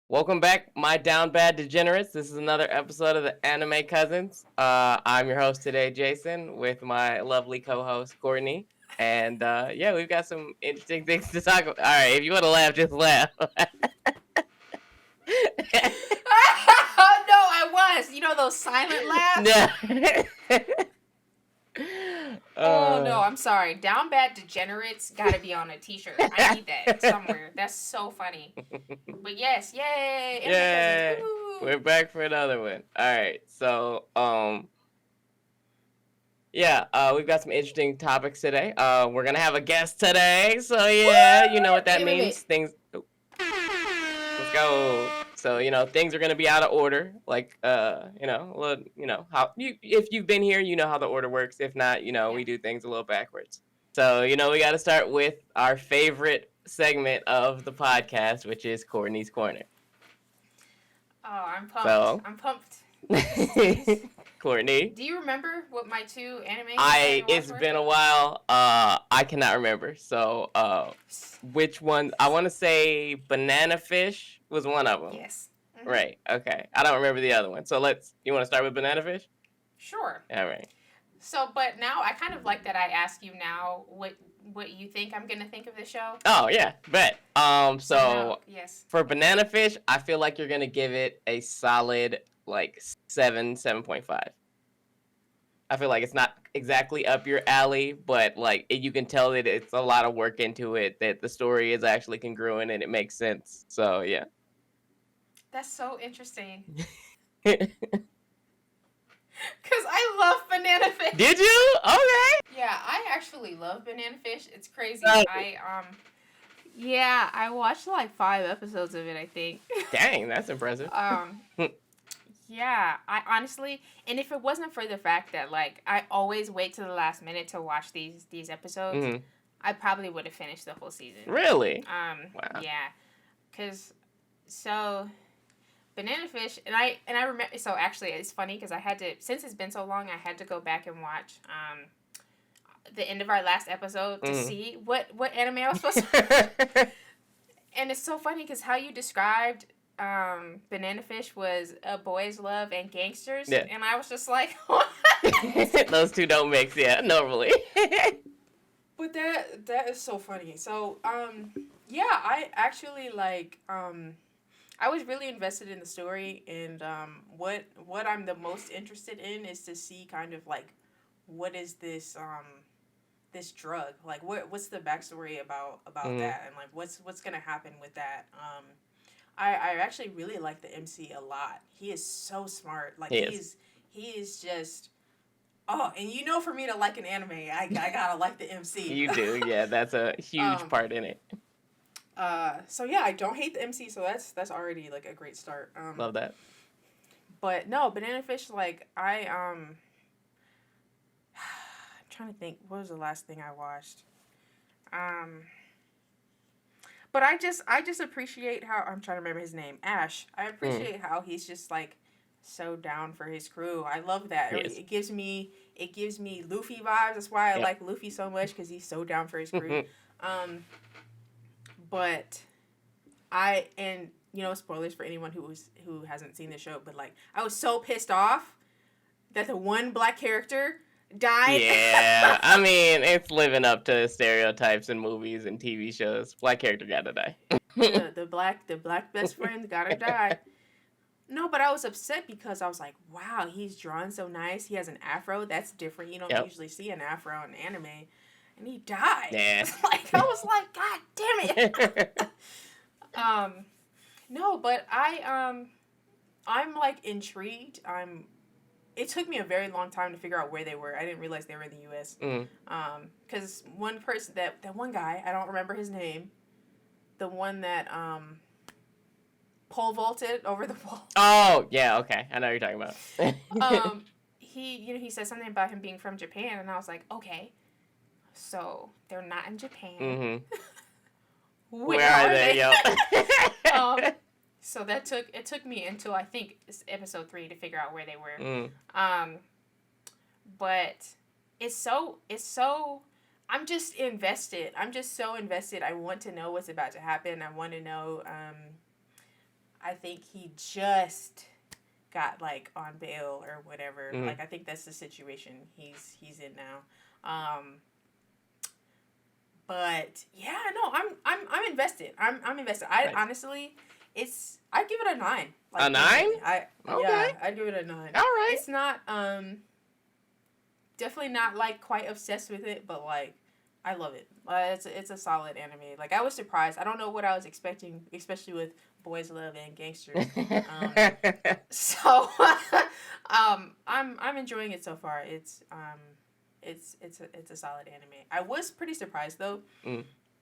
Welcome back, my down bad degenerates. This is another episode of the Anime Cousins. I'm your host today, Jason, with my lovely co-host Courtney, and yeah, we've got some interesting things to talk about. All right, if you want to laugh, just laugh. Oh no, I was. You know those silent laughs? No. Oh no, I'm sorry. Down bad degenerates gotta be on a t-shirt. I need that somewhere. That's so funny. But yes, yay! Anime Yay! cousins. Woo! We're back for another one. All right, so yeah, we've got some interesting topics today. We're gonna have a guest today, so yeah, you know what that means. Things. Oh, let's go. So things are gonna be out of order. Like how if you've been here, you know how the order works. If not, we do things a little backwards. So we got to start with our favorite segment of the podcast, which is Courtney's Corner. Oh, I'm pumped. So, I'm pumped. Courtney, do you remember what my two anime? It's been a while. I cannot remember. So, which one? I want to say Banana Fish was one of them. Yes. Mm-hmm. Right. Okay. I don't remember the other one. So you want to start with Banana Fish? Sure. All right. So, but now I kind of like that I ask you now what you think I'm gonna think of the show. Oh yeah, bet. Yes. For Banana Fish, I feel like you're gonna give it a solid like 7.5. I feel like it's not exactly up your alley, but like you can tell that it's a lot of work into it, that the story is actually congruent and it makes sense. So yeah. That's so interesting. Because I love Banana Fish. Did you? Okay. Yeah, I actually love Banana Fish. It's crazy. Oh. I watched like 5 episodes of it, I think. Dang, that's impressive. Yeah, I honestly, and if it wasn't for the fact that like I always wait to the last minute to watch these episodes, Mm-hmm. I probably would have finished the whole season. Really? Wow. Yeah, because Banana Fish, and I remember. So actually, it's funny because I had to, since it's been so long, I had to go back and watch the end of our last episode to see what anime I was supposed to. And it's so funny because how you described Banana Fish was a boys' love and gangsters, and I was just like, what? Those two don't mix, normally. But that is so funny. So yeah, I actually like I was really invested in the story, and what I'm the most interested in is to see kind of like what is this this drug, like what's the backstory about that, and like what's gonna happen with that. I actually really like the MC a lot. He is so smart. Like he is just. Oh, and for me to like an anime, I gotta like the MC. You do, yeah. That's a huge part in it. So yeah, I don't hate the MC, so that's already like a great start. Love that. But no, Banana Fish, like I'm trying to think, what was the last thing I watched? But I just appreciate how, I'm trying to remember his name, Ash. I appreciate how he's just like so down for his crew. I love that. Yes. It gives me Luffy vibes. That's why I like Luffy so much, because he's so down for his crew. But spoilers for anyone who hasn't seen the show, but like I was so pissed off that the one black character died. Yeah, I mean, it's living up to stereotypes in movies and TV shows. Black character gotta die. the black best friend gotta die. No, but I was upset because I was like, wow, he's drawn so nice. He has an afro. That's different. You don't usually see an afro in anime. And he died. Yeah. I was like, God damn it. No, but I'm like intrigued. It took me a very long time to figure out where they were. I didn't realize they were in the U.S. Because one person, that one guy, I don't remember his name, the one that pole vaulted over the wall. Oh, yeah, okay. I know what you're talking about. He said something about him being from Japan, and I was like, okay, so they're not in Japan. Mm-hmm. Where are they, yo? So it took me until I think episode 3 to figure out where they were. But it's so I'm just invested. I'm just so invested. I want to know what's about to happen. I want to know I think he just got like on bail or whatever. Mm. Like I think that's the situation he's in now. Um, but yeah, no, I'm invested. I'm invested. I Nice. honestly, I'd give it a 9. Like, A 9? Okay. Yeah, I'd give it a 9. All right. It's not definitely not like quite obsessed with it, but like I love it. It's a solid anime. Like I was surprised. I don't know what I was expecting, especially with boys love and gangsters. So I'm enjoying it so far. It's a solid anime. I was pretty surprised though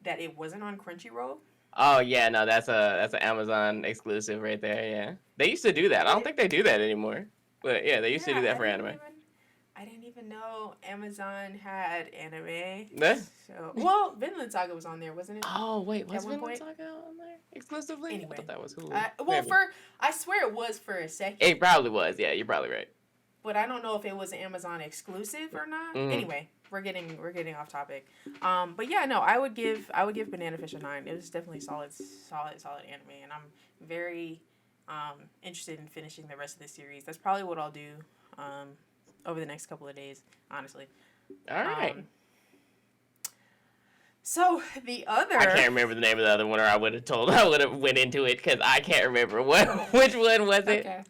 that it wasn't on Crunchyroll. Oh yeah, no, that's an Amazon exclusive right there. Yeah, they used to do that. I don't think they do that anymore. But yeah, they used to do that for anime. I didn't even know Amazon had anime. Yeah. So, well, Vinland Saga was on there, wasn't it? Oh wait, was one Vinland point? Saga on there exclusively? Anyway. I thought that was Hulu. Well, Maybe. I swear it was for a second. It probably was. Yeah, you're probably right. But I don't know if it was Amazon exclusive or not. Anyway, we're getting off topic. But yeah, no, I would give Banana Fish a 9. It was definitely solid anime, and I'm very interested in finishing the rest of the series. That's probably what I'll do over the next couple of days, honestly. All right. So the other, I can't remember the name of the other one, or I would have went into it because I can't remember which one was it. Okay.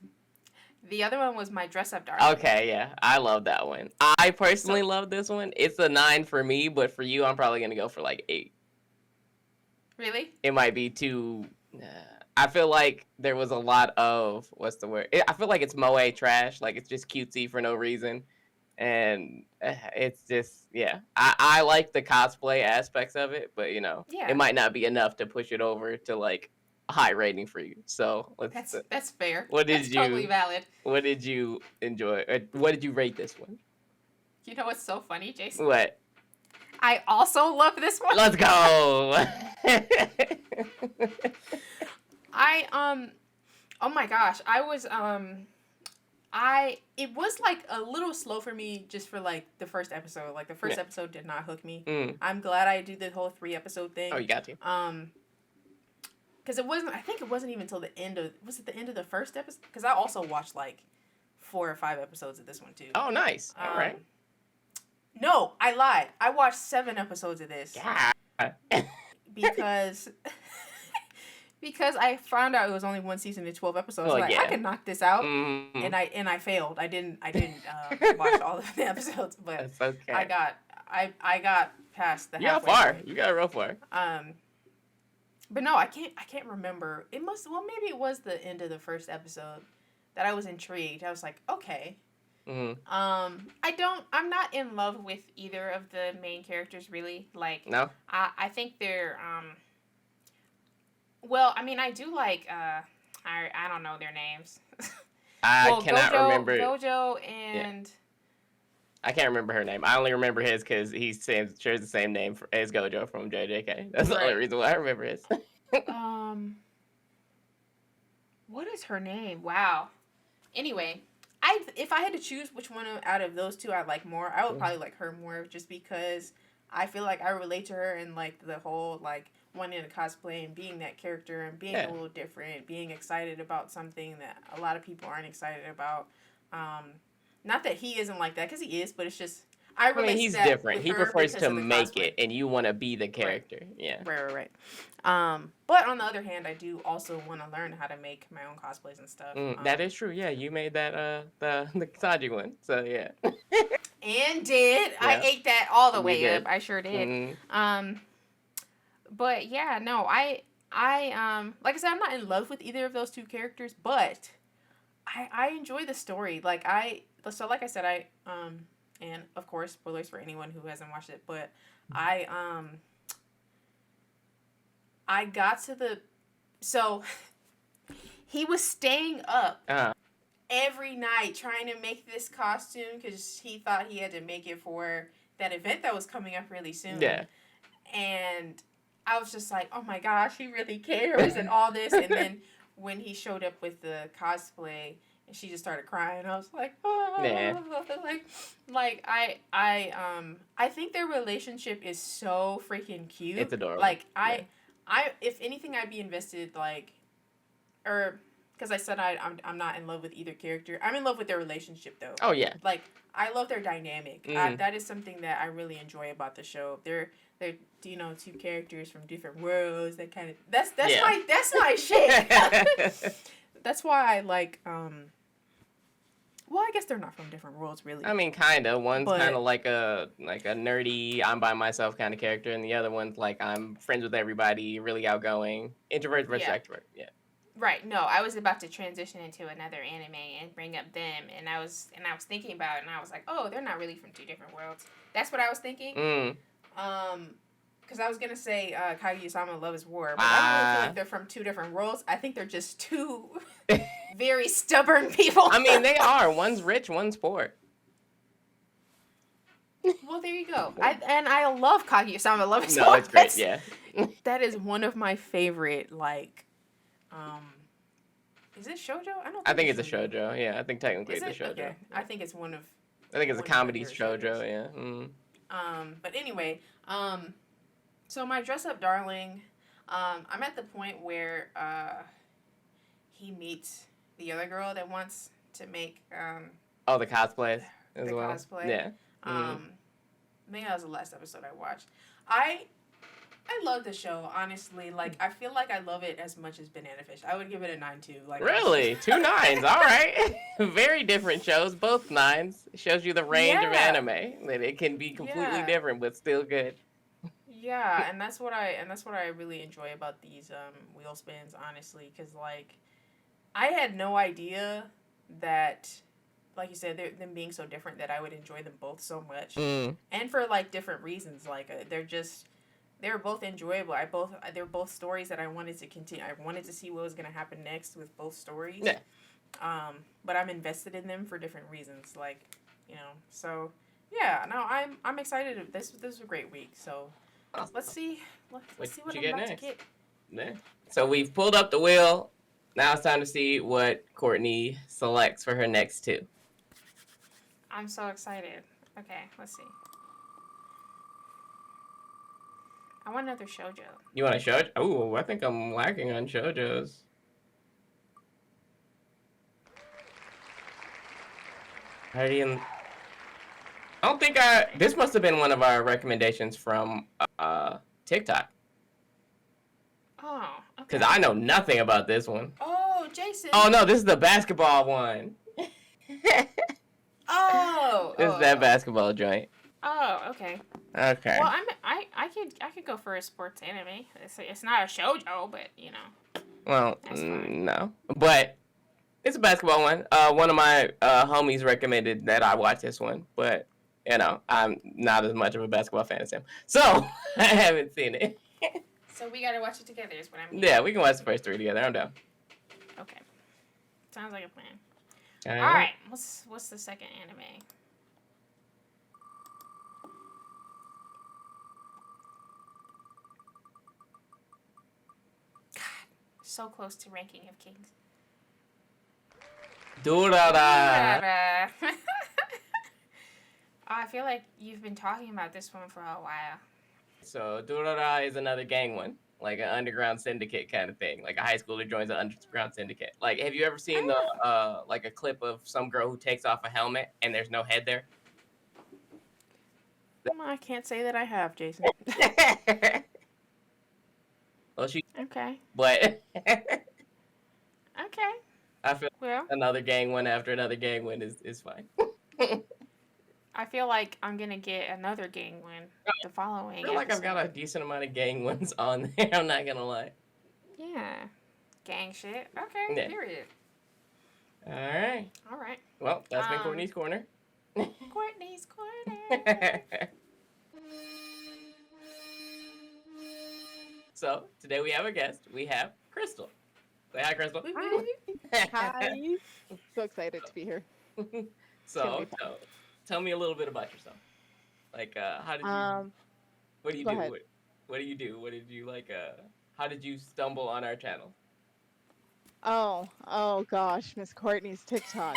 The other one was My Dress Up Darling. Okay, yeah, I love that one. I personally love this one. It's a 9 for me, but for you, I'm probably gonna go for like 8. Really? It might be too. I feel like there was a lot of what's the word? I feel like it's moe trash. Like it's just cutesy for no reason, and it's just I like the cosplay aspects of it, but it might not be enough to push it over to like a high rating for you. So that's fair. That's totally valid. What did you enjoy? What did you rate this one? You know what's so funny, Jason? What? I also love this one. Let's go. Oh my gosh, it was like a little slow for me just for like the first episode. Like the first episode did not hook me. I'm glad I did the whole 3-episode thing. Oh, you got to. Because I think it wasn't even until the end of, was it the end of the first episode? Because I also watched like 4 or 5 episodes of this one too. Oh, nice. All right. No, I lied. I watched 7 episodes of this. Yeah. Because I found out it was only 1 season and 12 episodes. I could knock this out, and I failed. I didn't watch all of the episodes, but that's okay. I got past the halfway. You got far. You got real far. But no, I can't remember. Maybe it was the end of the first episode that I was intrigued. I was like, okay. I'm not in love with either of the main characters really. Like, no. I think they're well, I mean, I do like I don't know their names. I cannot remember Gojo and I can't remember her name. I only remember his because he shares the same name as Gojo from JJK. That's the only reason why I remember his. What is her name? Wow. Anyway, if I had to choose which one out of those two I like more, I would probably like her more, just because I feel like I relate to her and like the whole like wanting to cosplay and being that character and being a little different, being excited about something that a lot of people aren't excited about. Not that he isn't like that, because he is, but it's just I mean, he's different. He prefers to make it, and you want to be the character. Right. Yeah. Right. But on the other hand, I do also want to learn how to make my own cosplays and stuff. That is true. Yeah, you made that the Kasaji one. So yeah. And did I ate that all the way up? I sure did. But yeah, no, I like I said, I'm not in love with either of those two characters, but I enjoy the story. Like I said, and of course, spoilers for anyone who hasn't watched it, but I got to so he was staying up every night trying to make this costume because he thought he had to make it for that event that was coming up really soon. Yeah. And I was just like, oh my gosh, he really cares and all this. And then when he showed up with the cosplay, and she just started crying, I was like, oh, like I think their relationship is so freaking cute. It's adorable. Like I if anything, I'd be invested, like, or because I said I'm not in love with either character. I'm in love with their relationship though. Oh yeah. Like I love their dynamic. Mhm. That is something that I really enjoy about the show. They're two characters from different worlds. That kind of Yeah. that's my shit. That's why I like Well, I guess they're not from different worlds, really. I mean, kind of. One's But- kind of like a nerdy, I'm by myself kind of character, and the other one's like I'm friends with everybody, really outgoing, introvert versus Yeah. extrovert. Yeah. Right. No, I was about to transition into another anime and bring up them, and I was thinking about it, and I was like, oh, they're not really from two different worlds. That's what I was thinking. Mm. Because I was gonna say Kaguya-sama Love is War, but I don't really feel like they're from two different worlds. I think they're just two very stubborn people. I mean, they are. One's rich, one's poor. Well, there you go. I love Kaguya-sama Love is War. No, it's great. Yeah. That is one of my favorite, like, is it shoujo? I think it's a shoujo. Yeah, I think technically Is it's a it? shoujo. Okay. I think it's one of. I think it's a one of my comedy favorite shoujo. shoujos. Yeah. Mm. But anyway, so my dress up darling, I'm at the point where he meets the other girl that wants to make Oh, the cosplays as the well. cosplay. Yeah. Maybe that was the last episode I watched. I love the show, honestly. Like, I feel like I love it as much as Banana Fish. I would give it a 9 too. Like, Really? 2 9s. All right. Very different shows. Both 9s. It shows you the range of Yeah. anime. That it can be completely Yeah. different, but still good. Yeah, and that's what I really enjoy about these wheel spins, honestly, because like I had no idea that, like you said, them being so different, that I would enjoy them both so much, Mm. and for like different reasons. Like they're both enjoyable. They're both stories that I wanted to continue. I wanted to see what was gonna happen next with both stories. Yeah. But I'm invested in them for different reasons. Like, so yeah. No, I'm excited. This was a great week. So. Let's see. Let's see what you I'm get about next? to get. Yeah. So we've pulled up the wheel. Now it's time to see what Courtney selects for her next 2. I'm so excited. Okay, let's see. I want another shoujo. You want a shoujo? Oh, I think I'm lacking on shoujos. I don't think this must have been one of our recommendations from TikTok. Oh, okay. Because I know nothing about this one. Oh, Jason. Oh, no, this is the basketball one. Oh. This is that basketball joint. Oh, okay. Okay. Well, I could go for a sports anime. It's not a shoujo, but Well, That's fine. no. But it's a basketball one. One of my homies recommended that I watch this one, but I'm not as much of a basketball fan as him, so I haven't seen it. So we gotta watch it together. Is what I'm. Yeah, we can watch the first 3 together. I'm down. Okay. Sounds like a plan. All All right. What's the second anime? God, so close to Ranking of Kings. Durara. I feel like you've been talking about this one for a while. So Durara is another gang one, like an underground syndicate kind of thing. Like a high schooler joins an underground syndicate. Like, have you ever seen the like a clip of some girl who takes off a helmet and there's no head there? I can't say that I have, Jason. Well, she. Okay. But Okay. I feel Well, another gang one after another gang one is fine. I feel like I'm gonna get another gang one the following. I feel like I've got a episode. decent amount of gang ones on there. I'm not gonna lie. Yeah. Gang shit. Okay. Yeah. Period. All right. All right. Well, that's been Um, Courtney's corner. Courtney's corner. So today we have a guest. We have Crystal. Say hi, Crystal. Hi. I'm so excited to be here. So tell me a little bit about yourself. Like, how did you? What do you go do? ahead. What do you do? What did you like? How did you stumble on our channel? Oh gosh, Miss Courtney's TikToks.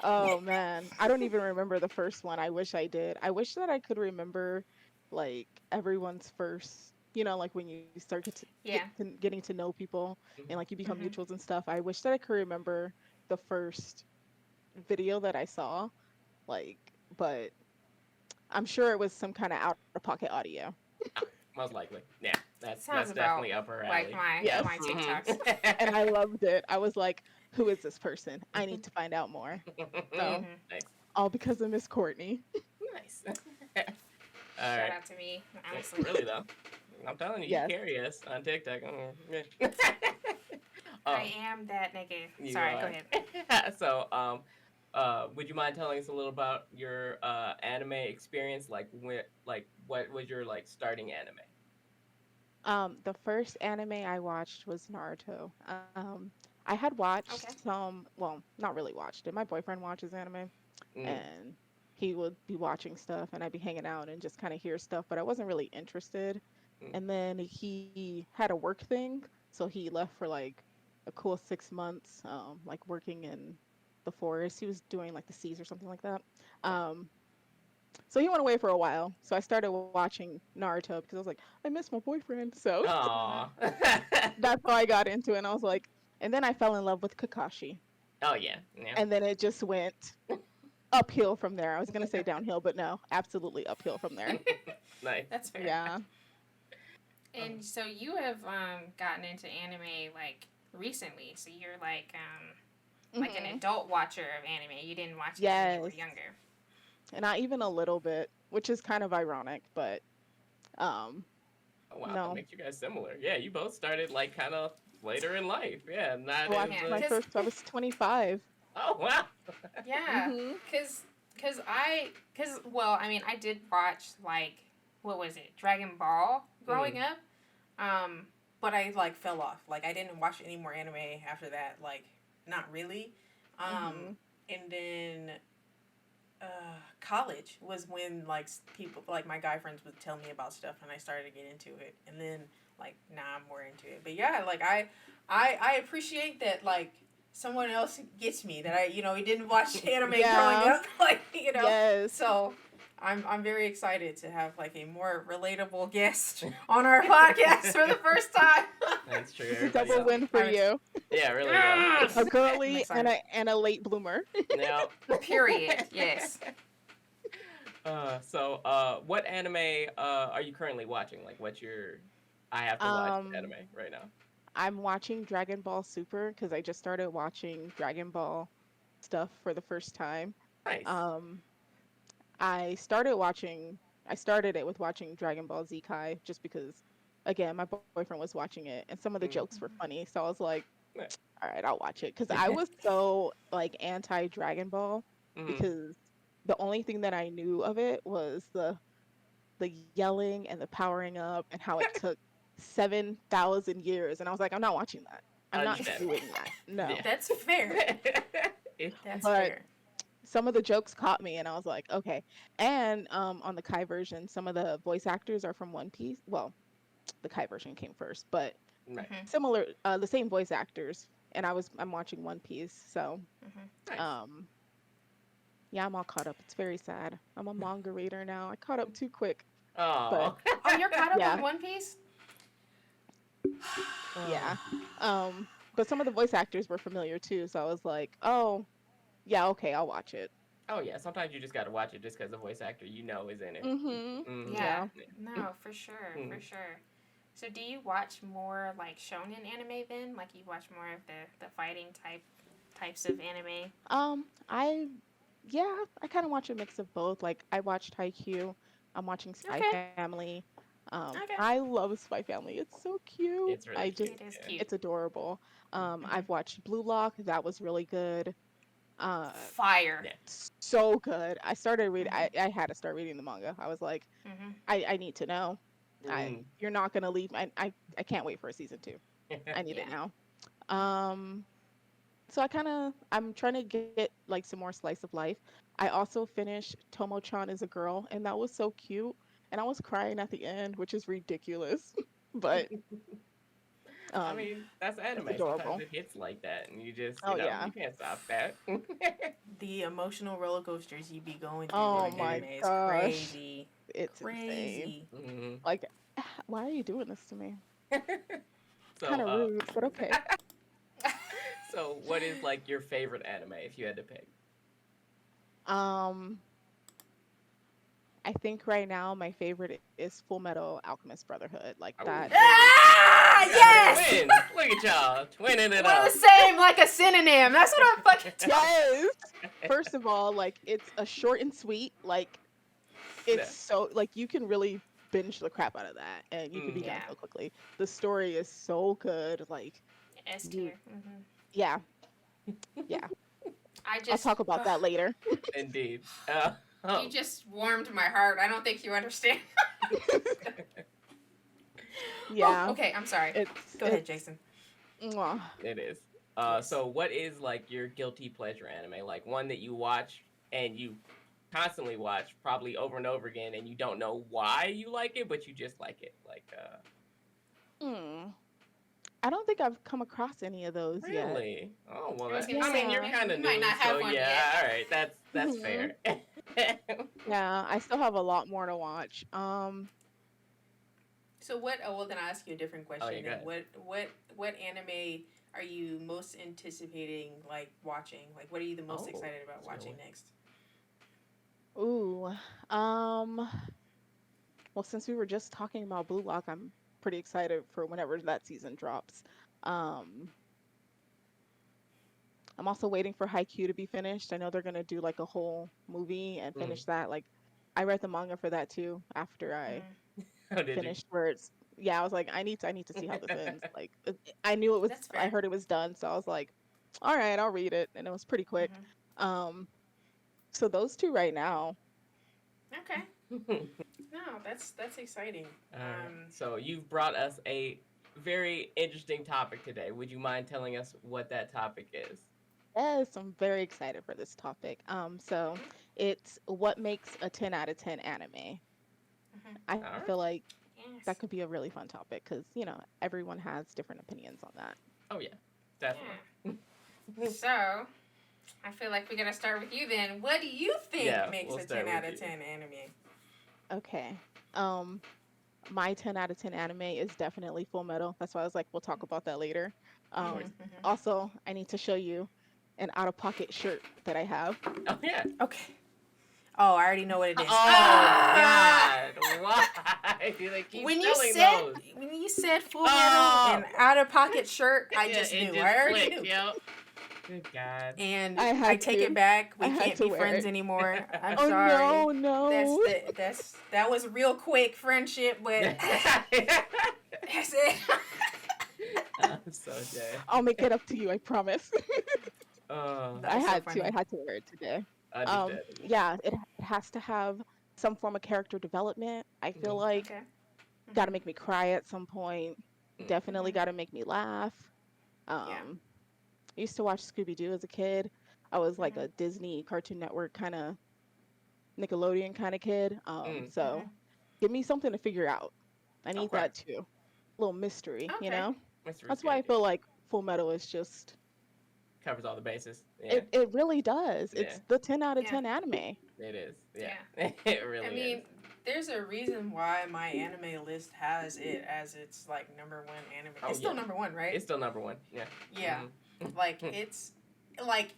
Oh man, I don't even remember the first one. I wish I did. I wish that I could remember like everyone's first like when you start Yeah. getting to know people and like you become Mhm. mutuals and stuff. I wish that I could remember the first video that I saw, like, but I'm sure it was some kind of out of pocket audio. Ah, most likely. Yeah, Sounds that's about definitely up her like alley. Yes. my TikToks. And Mhm. I loved it. I was like, who is this person? I need to find out more. So, Mhm. Nice. all because of Miss Courtney. Nice. All Shout right. out to me, Yeah, honestly. really though, I'm telling you, you Yes. carry us on TikTok. Yeah. I um, am that nigga. you Sorry, go are. ahead. So, would you mind telling us a little about your anime experience? Like, what was your like starting anime? The first anime I watched was Naruto. I had watched Okay. some, well, not really watched it. My boyfriend watches anime, Mm, and he would be watching stuff, and I'd be hanging out and just kind of hear stuff, but I wasn't really interested. mm, And then he had a work thing, so he left for like a cool 6 months, like working in the forest. He was doing like the seas or something like that. Um, so he went away for a while. So I started watching Naruto because I was like, I miss my boyfriend. So aw. that's how I got into it. And I was like, and then I fell in love with Kakashi. Oh yeah, yeah. And then it just went uphill from there. I was gonna say downhill, but no, absolutely uphill from there. Nice. That's fair. Yeah. And so you have gotten into anime like recently. So you're like an Hmm. adult watcher of anime. You didn't watch it when you were Yes. younger. And not even a little bit, which is kind of ironic, but um Oh wow, that no. makes you guys similar. Yeah, you both started like kind of later in life. Yeah, I not as. watched Yeah, my cause first I was 25. Oh wow. yeah, Hmm. cause well, I mean, I did watch like what was it, Dragon Ball growing up. But I like fell off. Like I didn't watch any more anime after that. Like not really. Hmm. And then college was when like people like my guy friends would tell me about stuff and I started to get into it. And then like now I'm more into it. But yeah, like I appreciate that like someone else gets me that he didn't watch anime growing Yeah. up like Yes. so I'm very excited to have like a more relatable guest on our podcast for the first time. That's true. It's a Everybody double else. win for you. Yeah, really though. Yes! A I'm girly and excited. a late bloomer. Now. Period. Yes. What anime are you currently watching? Like, what's your? I have to watch Um, anime right now. I'm watching Dragon Ball Super because I just started watching Dragon Ball stuff for the first time. Nice. Um, I started watching. I started it with watching Dragon Ball Z Kai just because, again, my boyfriend was watching it and some of the Mm. jokes were funny. So I was like, Yeah. all right, I'll watch it because I was so like anti Dragon Ball Mhm. because the only thing that I knew of it was the yelling and the powering up and how it took 7,000 years. And I was like, I'm not watching that. I'm not Understandable. doing that. No. Yeah. That's fair. It- That's But fair. some of the jokes caught me and I was like, okay. And on the Kai version, some of the voice actors are from One Piece. Well, the Kai version came first, but right. Mhm. similar, the same voice actors. And I'm watching One Piece. So, Mhm. Nice. um, yeah, I'm all caught up. It's very sad. I'm a manga reader now. I caught up too quick. But Oh. Oh, you're caught up yeah, on One Piece? yeah. But some of the voice actors were familiar too. So I was like, oh, yeah, okay, I'll watch it. Oh yeah. Sometimes you just gotta watch it just because the voice actor you know is in it. Mm-hmm. Mhm. Yeah. Yeah. No, for sure, Mm. for sure. So do you watch more like shonen anime then? Like you watch more of the fighting types of anime? I yeah, I kind of watch a mix of both. Like I watched Haikyuu. I'm watching Spy Okay. Family. Okay. I love Spy Family. It's so cute. It's really cute. It is Yeah. cute. It's adorable. Mhm. I've watched Blue Lock. That was really good. Uh, Fire. Yeah. so good. I started reading. Mhm. I had to start reading the manga. I was like, Mhm. I need to know. Mm. You're not gonna leave. I can't wait for a season 2. I need it Yeah. now. Um, so I'm trying to get like some more slice of life. I also finished Tomo-chan is a girl, and that was so cute. And I was crying at the end, which is ridiculous, but I um, mean, that's it's anime. Sometimes adorable. it hits like that, and you just, Oh yeah. you can't stop that. The emotional roller coasters you be going through Oh during my anime is gosh, crazy. it's insane. Crazy. Mhm. Like Why are you doing this to me? So, Kind of rude, but okay. so what is like your favorite anime if you had to pick? Um, I think right now my favorite is Full Metal Alchemist Brotherhood. Like Oh, that is Ah, you got yes! twins. Look at y'all, twinning it We're up. the same, like a synonym. That's what I'm fucking talking. yes. First of all, like it's a short and sweet. Like Yeah. it's so like you can really binge the crap out of that, and you can be done Yeah. so quickly. The story is so good. Like S you, tier. Mm-hmm. yeah, yeah. I I'll just. talk about that later. Indeed. You just warmed my heart. I don't think you understand. Yeah, Okay, I'm sorry. Go ahead, it's Jason. mwah. It is. Yes. So what is like your guilty pleasure anime? Like one that you watch and you constantly watch, probably over and over again, and you don't know why you like it, but you just like it. Like, Hmm. I don't think I've come across any of those yet. really? Oh well, I was that, gonna I mean say you're Yeah. kind you of might new, not have so one yeah. yet. All right, that's Mhm. fair. Yeah, I still have a lot more to watch. So what? Oh, well, then I'll ask you a different Oh, question. you go Then ahead. what anime are you most anticipating like watching? Like, what are you the most Oh, excited about that's a good watching one. next? Ooh. Um. Well, since we were just talking about Blue Lock, I'm pretty excited for whenever that season drops. Um. I'm also waiting for Haikyuu to be finished. I know they're gonna do like a whole movie and Mm. finish that. Like, I read the manga for that too after I Oh, did you? finished where it's yeah, I was like, I need to see how this ends. Like I knew it was That's I fair. heard it was done, so I was like, all right, I'll read it. And it was pretty quick. Mm-hmm. Um so those two right now. Okay. No, that's exciting. All right. So you've brought us a very interesting topic today. Would you mind telling us what that topic is? Yes, I'm very excited for this topic. So it's what makes a 10 out of 10 anime. Mm-hmm. I All feel right. like that Yes. could be a really fun topic because, everyone has different opinions on that. Oh yeah, definitely. So, I feel like we're gonna start with you then. What do you think Yeah, makes we'll a start 10 out with of you. 10 anime? Okay. Um, my 10 out of 10 anime is definitely Full Metal. That's why I was like, we'll talk about that later. Of course. Mm-hmm. Also, I need to show you an out of pocket shirt that I have. Oh yeah. Okay. Oh, I already know what it Oh is. Ah! God! Why do they keep When selling those? you said Full Metal Oh! and out of pocket shirt, I Yeah, just it knew. I already clicked, knew. Yep. Good God. And I I had take to. it back. We I had can't to be wear friends it. anymore. I'm Oh sorry. no. That was real quick friendship, but that's it. I'm so dead. I'll make it up to you, I promise. That I was so had to. I funny. had to wear it today. Understandable. Yeah, it has to have some form of character development. I feel Mhm. like Okay. got to make me cry at some point. Mhm. Definitely got to make me laugh. Yeah. I used to watch Scooby Doo as a kid. I was like Mm-hmm. a Disney Cartoon Network kind of Nickelodeon kind of kid. Mm. So give me something to figure out. I need Okay. that too. A little mystery, Okay. Mystery's That's why I good. feel like Full Metal is just Covers all the bases. Yeah, it really does. Yeah. It's the 10 out of Yeah. 10 anime. it is. Yeah. It really I mean, there's a reason why my anime list has it as its like number one anime. Oh, It's still yeah. number one, right? is. It's still number one. Yeah. Yeah. Mhm. Like it's like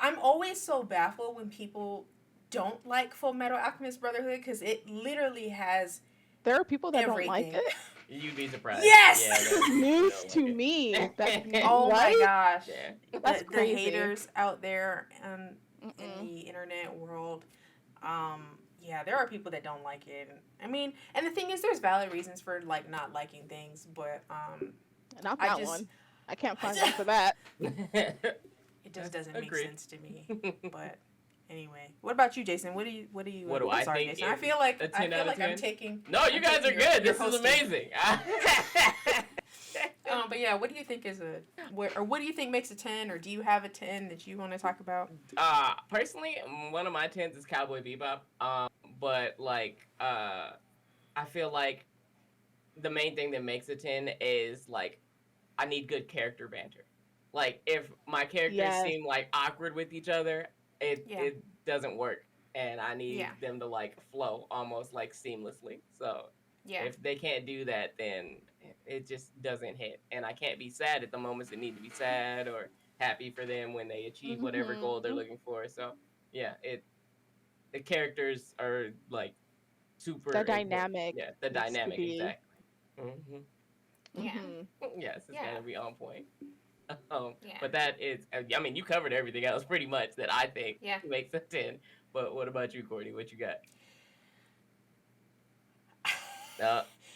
I'm always so baffled when people don't like Full Metal Alchemist Brotherhood because it literally has There are people that don't like everything. it. You'd be surprised. Yes! Yeah, This is they news don't to like it. me. That Oh my right? gosh. Yeah. That's the crazy. haters out there in Mm-mm. the internet world, yeah, there are people that don't like it. I mean, and the thing is, there's valid reasons for like not liking things, but Not I that just one. I can't find one for that. it just doesn't Agreed. make sense to me. But anyway, what about you, Jason? What do you? What do I'm I sorry, think Jason. I is feel like a 10 out of I'm 10? taking. No, you I'm guys are taking good. your This is hosting. amazing. But yeah, what do you think is what do you think makes a 10, or do you have a 10 that you want to talk about? Personally, one of my 10s is Cowboy Bebop. But like, I feel like the main thing that makes a 10 is like, I need good character banter. Like, if my characters Yes. seem like awkward with each other, it doesn't work, and I need Yeah. them to like flow almost like seamlessly. So Yeah. If they can't do that, then it just doesn't hit. And I can't be sad at the moments that need to be sad, or happy for them when they achieve whatever goal they're looking for. So yeah, the characters are like super The important. dynamic Yeah, the needs to dynamic be. exactly. hmm Yeah. Yes, it's Yeah. gotta be on point. Yeah. But that is, I mean, you covered everything else pretty much that I think Yeah. makes a 10. But what about you, Courtney? What you got?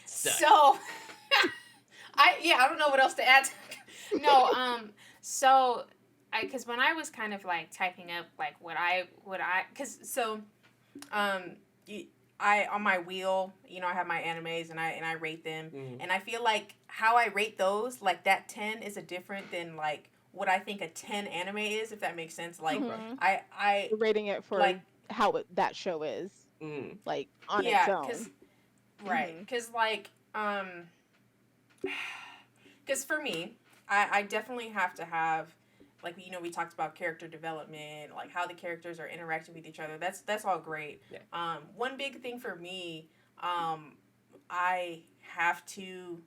Stuck. So, I don't know what else to add. No, so because when I was kind of like typing up like I on my wheel, I have my animes and I rate them, and I feel like how I rate those, like that 10 is a different than like what I think a 10 anime is, if that makes sense. Like You're rating it for like how that show is, like on its yeah, own. right, because like because for me, I definitely have to have, like, we talked about character development, like how the characters are interacting with each other. That's all great. Yeah. One big thing for me, I have to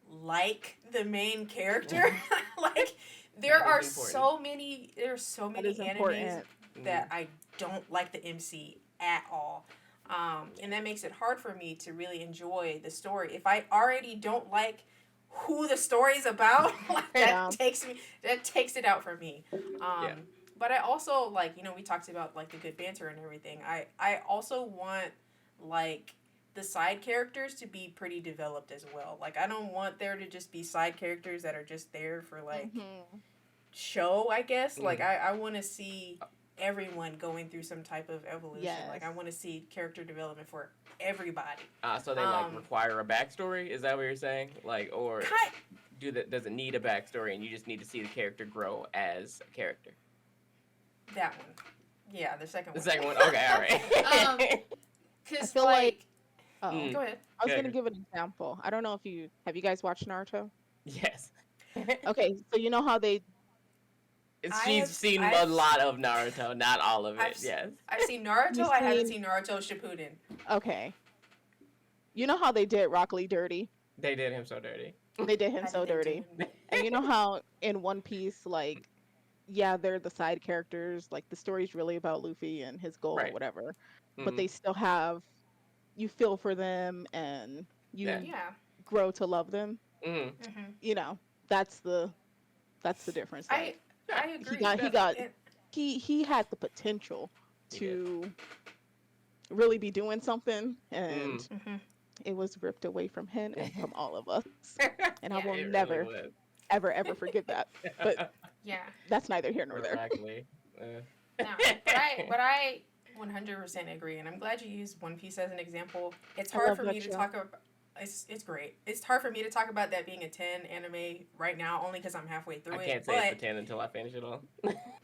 like the main character. Like there are so many animes that I don't like the MC at all. And that makes it hard for me to really enjoy the story. If I already don't like who the story's about, like that takes it out for me. But I also, like, we talked about like the good banter and everything. I also want like the side characters to be pretty developed as well. Like I don't want there to just be side characters that are just there for like show, I guess. Like I want to see everyone going through some type of evolution. Yes. Like I want to see character development for everybody. So they like require a backstory? Is that what you're saying? Like, or does it need a backstory and you just need to see the character grow as a character? That one. Yeah, the second one. The second one. Okay, all right. Cause I feel like go ahead. I was gonna give an example. I don't know if you guys watched Naruto? Yes. Okay, so you know how they. She's seen a lot of Naruto, not all of it. Yes. I've seen Naruto. I haven't seen Naruto Shippuden. Okay. You know how they did Rock Lee dirty? They did him so dirty. They did him so dirty. And you know how in One Piece, like, yeah, they're the side characters. Like the story's really about Luffy and his goal or whatever. But they still have, you feel for them and you grow to love them. You know, that's the difference. Like, I agree. He had the potential to really be doing something, and it was ripped away from him and from all of us. And I will never, really ever forget that. But that's neither here nor there. Exactly. No, but I 100% agree, and I'm glad you used One Piece as an example. It's hard for me to talk about. It's great. It's hard for me to talk about that being a 10 anime right now, only because I'm halfway through it. I can't say it's a 10 until I finish it all.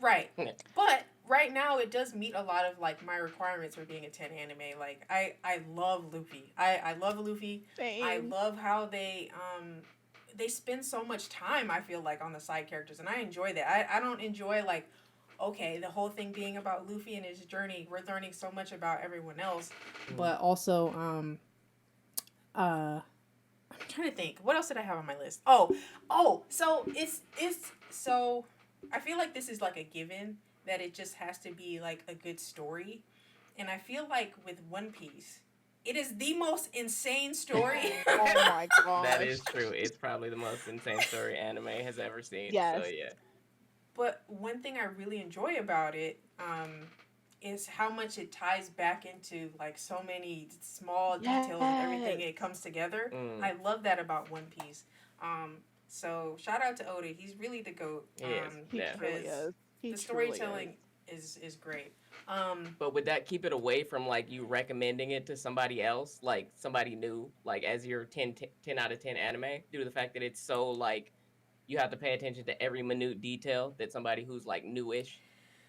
Right. But right now it does meet a lot of like my requirements for being a 10 anime. Like I love Luffy. I love Luffy. Same. I love how they spend so much time, I feel like, on the side characters, and I enjoy that. I don't enjoy like, okay, the whole thing being about Luffy and his journey. We're learning so much about everyone else. But also I'm trying to think. What else did I have on my list? So it's so I feel like this is like a given that it just has to be like a good story. And I feel like with One Piece, it is the most insane story. Oh my god. That is true. It's probably the most insane story anime has ever seen. Yes. So yeah. But one thing I really enjoy about it is how much it ties back into like so many small details and everything. It comes together. I love that about One Piece. So shout out to Oda. He's really the GOAT. He really is. The storytelling is great. But would that keep it away from like you recommending it to somebody else, like somebody new, like as your 10 out of 10 anime, due to the fact that it's so like you have to pay attention to every minute detail that somebody who's like newish,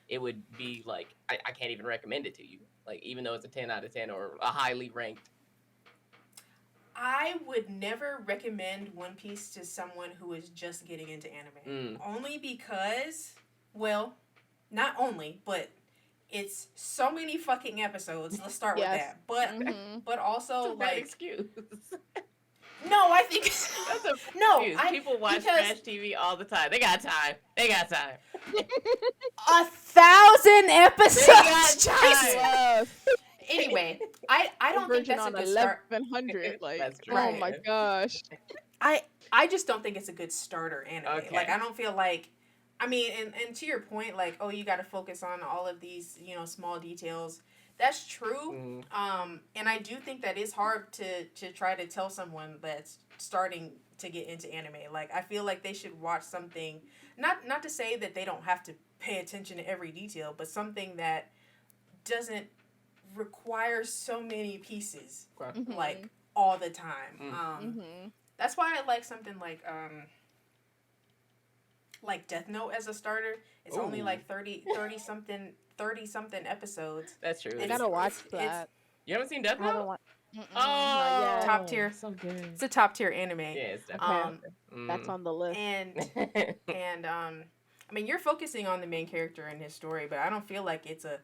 it would be like I can't even recommend it to you, like even though it's a 10 out of 10 or a highly ranked. I would never recommend One Piece to someone who is just getting into anime. Only because, well, not only, but it's so many fucking episodes. Let's start with Yes. that. But It's also a bad like excuse. no, I think That's a no, excuse. People watch because trash TV all the time. They got time. They got time. 1,000 episodes. They got Jason. time. Yes. Anyway, I don't think Version that's a on good start. 1100. Like, That's true. oh my Yeah. gosh. I just don't think it's a good starter anime. Okay. Like I don't feel like I mean and to your point, like, oh, you gotta focus on all of these, small details. That's true. And I do think that is hard to try to tell someone that's starting to get into anime. Like I feel like they should watch something not to say that they don't have to pay attention to every detail, but something that doesn't require so many pieces like all the time. That's why I like something like Death Note as a starter. It's only like 30 something episodes. That's true. I gotta watch that. You haven't seen Death I haven't Note? watched. Oh, Top tier. So good. It's a top tier anime. Yeah, it's definitely. That's on the list. And I mean, you're focusing on the main character and his story, but I don't feel like it's a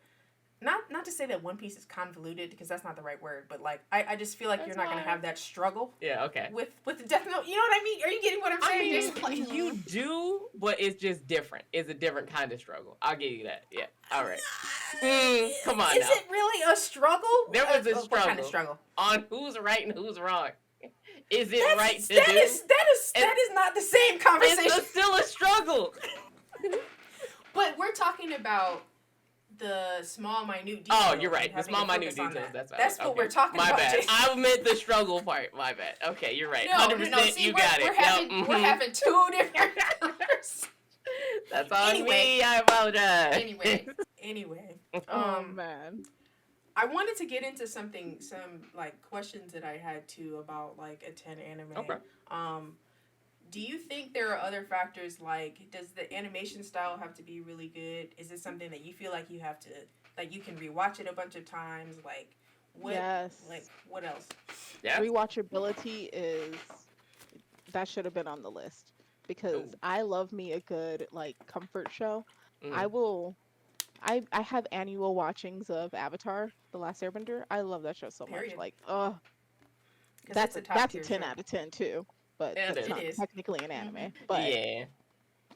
not to say that One Piece is convoluted, because that's not the right word, but like I just feel like That's you're not gonna fine. have that struggle Yeah, okay. with the Death Note. You know what I mean? Are you getting what I'm I saying? mean, Jason? Like, you do, but it's just different. It's a different kind of struggle. I'll give you that. Yeah. All right. Come on Is now. it really a struggle? There was a What kind of struggle? On who's right and who's wrong. Is it That's- right to that do? that is not the same conversation. It's still a struggle. But we're talking about the small, minute details. Oh, you're right. and The having small, to minute focus on details. that. That's what okay. we're talking My about. bad. Jason. I meant the struggle part. My bad. Okay, you're right. No, 100%. no, see, You got it. We're having, we're having two different conversations. That's on Anyway. me. I apologize. Anyway. Oh man. I wanted to get into some like questions that I had too about like a 10 anime. Okay. Do you think there are other factors, like does the animation style have to be really good? Is it something that you feel like you have to, like you can rewatch it a bunch of times? Like what? Yes. Like what else? Yeah. Rewatchability that should have been on the list, because Ooh. I love me a good like comfort show. Mm. I have annual watchings of Avatar: The Last Airbender. I love that show so much. Period. Like, 'Cause that's it's a top that's a tier 10 show. out of 10 too. But Yeah, it that's is. not It is. technically an anime. But Yeah.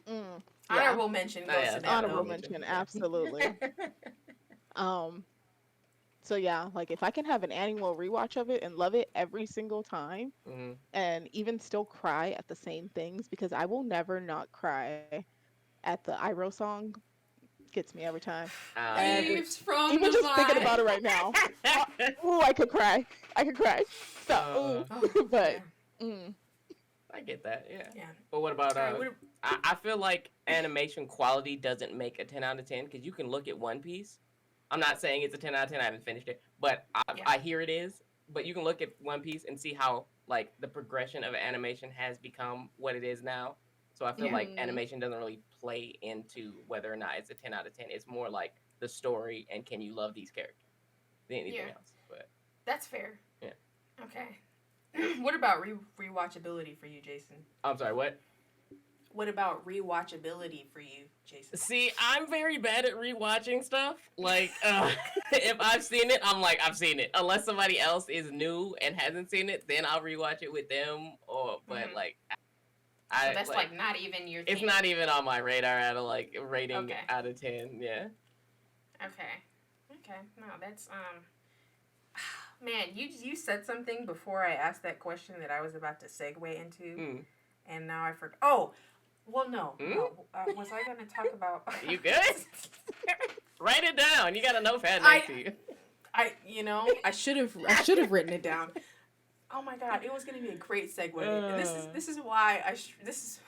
yeah, Honorable mention goes yeah, to that. honorable though. mention, absolutely. So yeah, like if I can have an annual rewatch of it and love it every single time, and even still cry at the same things, because I will never not cry at the Iroh song. Gets me every time. Leaves from Even the just thinking vine. about it right now. Ooh, I could cry. So, but I get that. Yeah. Yeah. But what about Alright, what- I feel like animation quality doesn't make a 10 out of 10, because you can look at One Piece. I'm not saying it's a 10 out of 10. I haven't finished it, but I hear it is. But you can look at One Piece and see how like the progression of animation has become what it is now. So I feel like animation doesn't really play into whether or not it's a 10 out of 10. It's more like the story and can you love these characters than anything else. But that's fair. Yeah. Okay. What about rewatchability for you, Jason? I'm sorry, what? What about rewatchability for you, Jason? See, I'm very bad at rewatching stuff. Like, if I've seen it, I'm like, I've seen it. Unless somebody else is new and hasn't seen it, then I'll rewatch it with them. But like, So that's like not even your thing. It's not even on my radar at a like rating out of 10. Yeah. Okay. No, that's man, you said something before I asked that question that I was about to segue into, and now I forgot. Oh, well, no. Was I going to talk about? You good? Write it down. You got a notepad next to you. I should have written it down. Oh my God, it was going to be a great segue. And this is why this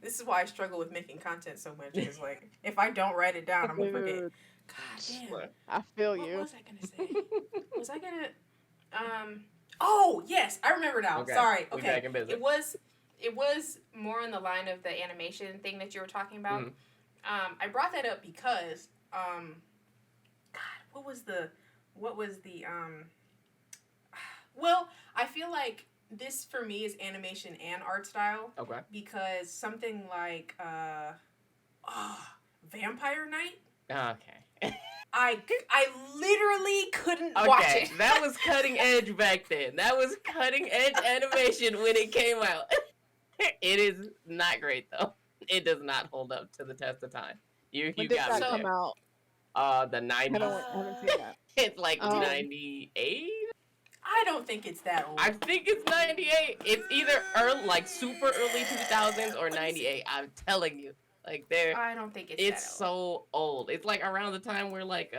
is why I struggle with making content so much. Because like if I don't write it down, I'm gonna forget. God damn. I feel you. What was I gonna say? Was I gonna oh yes, I remember now. Okay. Sorry. We Okay. back in business. It was more in the line of the animation thing that you were talking about. I brought that up because God, what was the well, I feel like this for me is animation and art style. Okay. Because something like Vampire Night. Okay. I literally couldn't watch Okay, it. that was cutting edge back then. That was cutting edge animation when it came out. It is not great though. It does not hold up to the test of time. When You did got me that So, come there. out? The I 90s. haven't seen that. It's like did it? Um, 98. I don't think it's that old. I think it's 98. It's either early, like super early 2000s or Let me see. 98. I'm telling you. Like there I don't think it's it's that old. so old. It's like around the time where like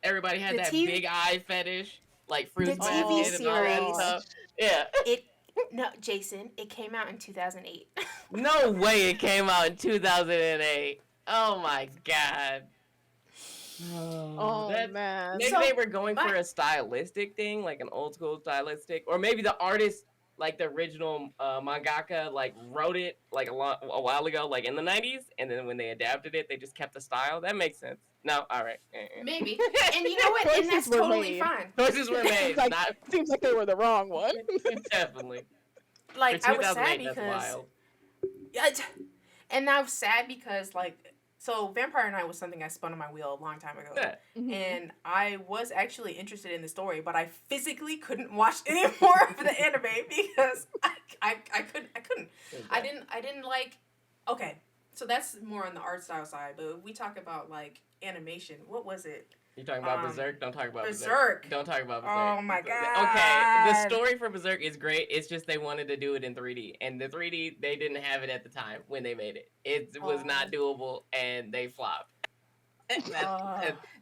everybody had The that TV big eye fetish, like the fruit TV oh basket and all that series, stuff. gosh. Yeah. it no, Jason, it came out in 2008. No way it came out in 2008. Oh my god. Oh, Oh that's man. maybe they So, were going my for a stylistic thing, like an old school stylistic, or maybe the artist, like the original mangaka, like wrote it like a while ago, like in the 90s, and then when they adapted it, they just kept the style. That makes sense. No, all right. maybe. And you know what? And Choices that's were totally made. fine. Choices were Seems made. like Not seems like they were the wrong one. definitely for Like I was sad 2008. That's because wild. I, and I was sad because like so Vampire Night was something I spun on my wheel a long time ago. Yeah. Mhm. And I was actually interested in the story, but I physically couldn't watch any more of the anime because I couldn't. I didn't like okay. So that's more on the art style side, but if we talk about like animation, what was it? You talking about Berserk? Don't talk about Berserk. Don't talk about Berserk. Oh my Okay, the god. story for Berserk is great. It's just they wanted to do it in 3D, and the 3D they didn't have it at the time when they made it. It was not doable, and they flopped. It's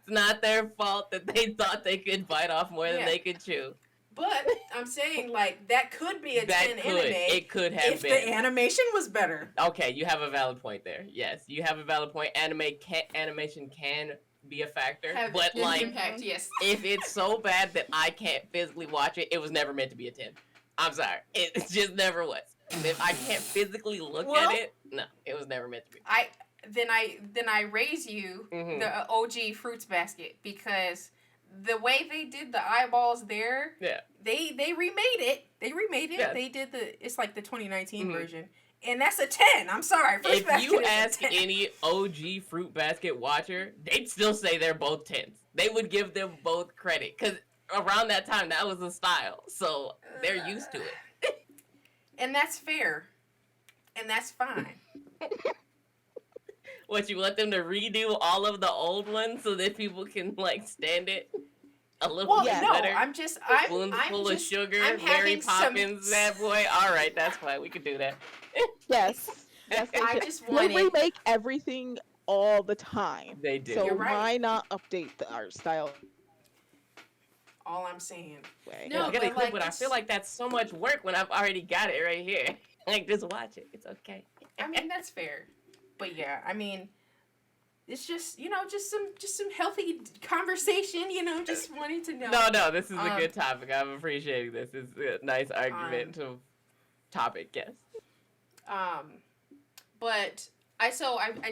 not their fault that they thought they could bite off more than Yeah. they could chew. But I'm saying like that could be a That 10 could anime it could have if been. the animation was better. Okay, you have a valid point there. Yes, you have a valid point. Animation can be a factor, Have but an like impact, yes. if it's so bad that I can't physically watch it, it was never meant to be a 10. I'm sorry. It just never was. If I can't physically look Well, at it, no, it was never meant to be. Then I raise you Mhm. the OG Fruits Basket because the way they did the eyeballs there, Yeah. they remade it. They remade it. Yeah. They did it's like the 2019 Mhm. version. And that's a 10. I'm sorry. Fruits If Basket you is a ask 10. any OG Fruit Basket watcher, they'd still say they're both 10s. They would give them both credit because around that time, that was the style. So they're used to it. And that's fair. And that's fine. What, you want them to redo all of the old ones so that people can like stand it a little Well, bit no, better? I'm Spoonful of sugar, I'm Mary having some. Poppins, that boy. All right, that's fine. We could do that. Yes. Yes, they I should. just They wanted. remake everything all the time. They do. So You're right. why not update the art style All I'm saying. way? No, It's gonna but, clip, like, but I it's- feel like that's so much work when I've already got it right here. Like, just watch it. It's okay. I mean, that's fair. But yeah, I mean, it's just just some healthy conversation. Just wanting to know. No, this is a Um, good topic. I'm appreciating this. It's a nice argument of topic, yes. But I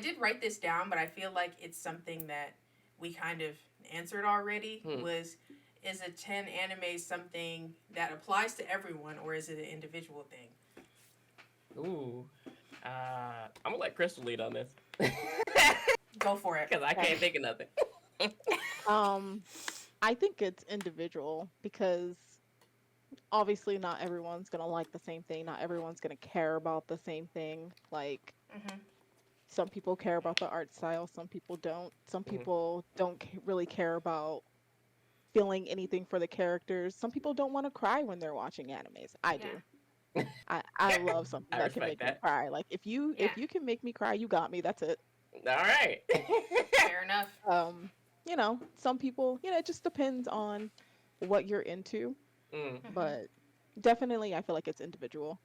did write this down, but I feel like it's something that we kind of answered already. Is a 10 anime something that applies to everyone, or is it an individual thing? Ooh. I'm gonna let Crystal lead on this. Go for it. Because I can't think of nothing. I think it's individual because obviously not everyone's gonna like the same thing. Not everyone's gonna care about the same thing. Like Mhm. some people care about the art style, some people don't. Some Mhm. people don't really care about feeling anything for the characters. Some people don't want to cry when they're watching animes. I do. I love something I that can respect make me that. cry. Like if you can make me cry, you got me. That's it. All right. Fair enough. Some people, it just depends on what you're into, Mm, but definitely I feel like it's individual.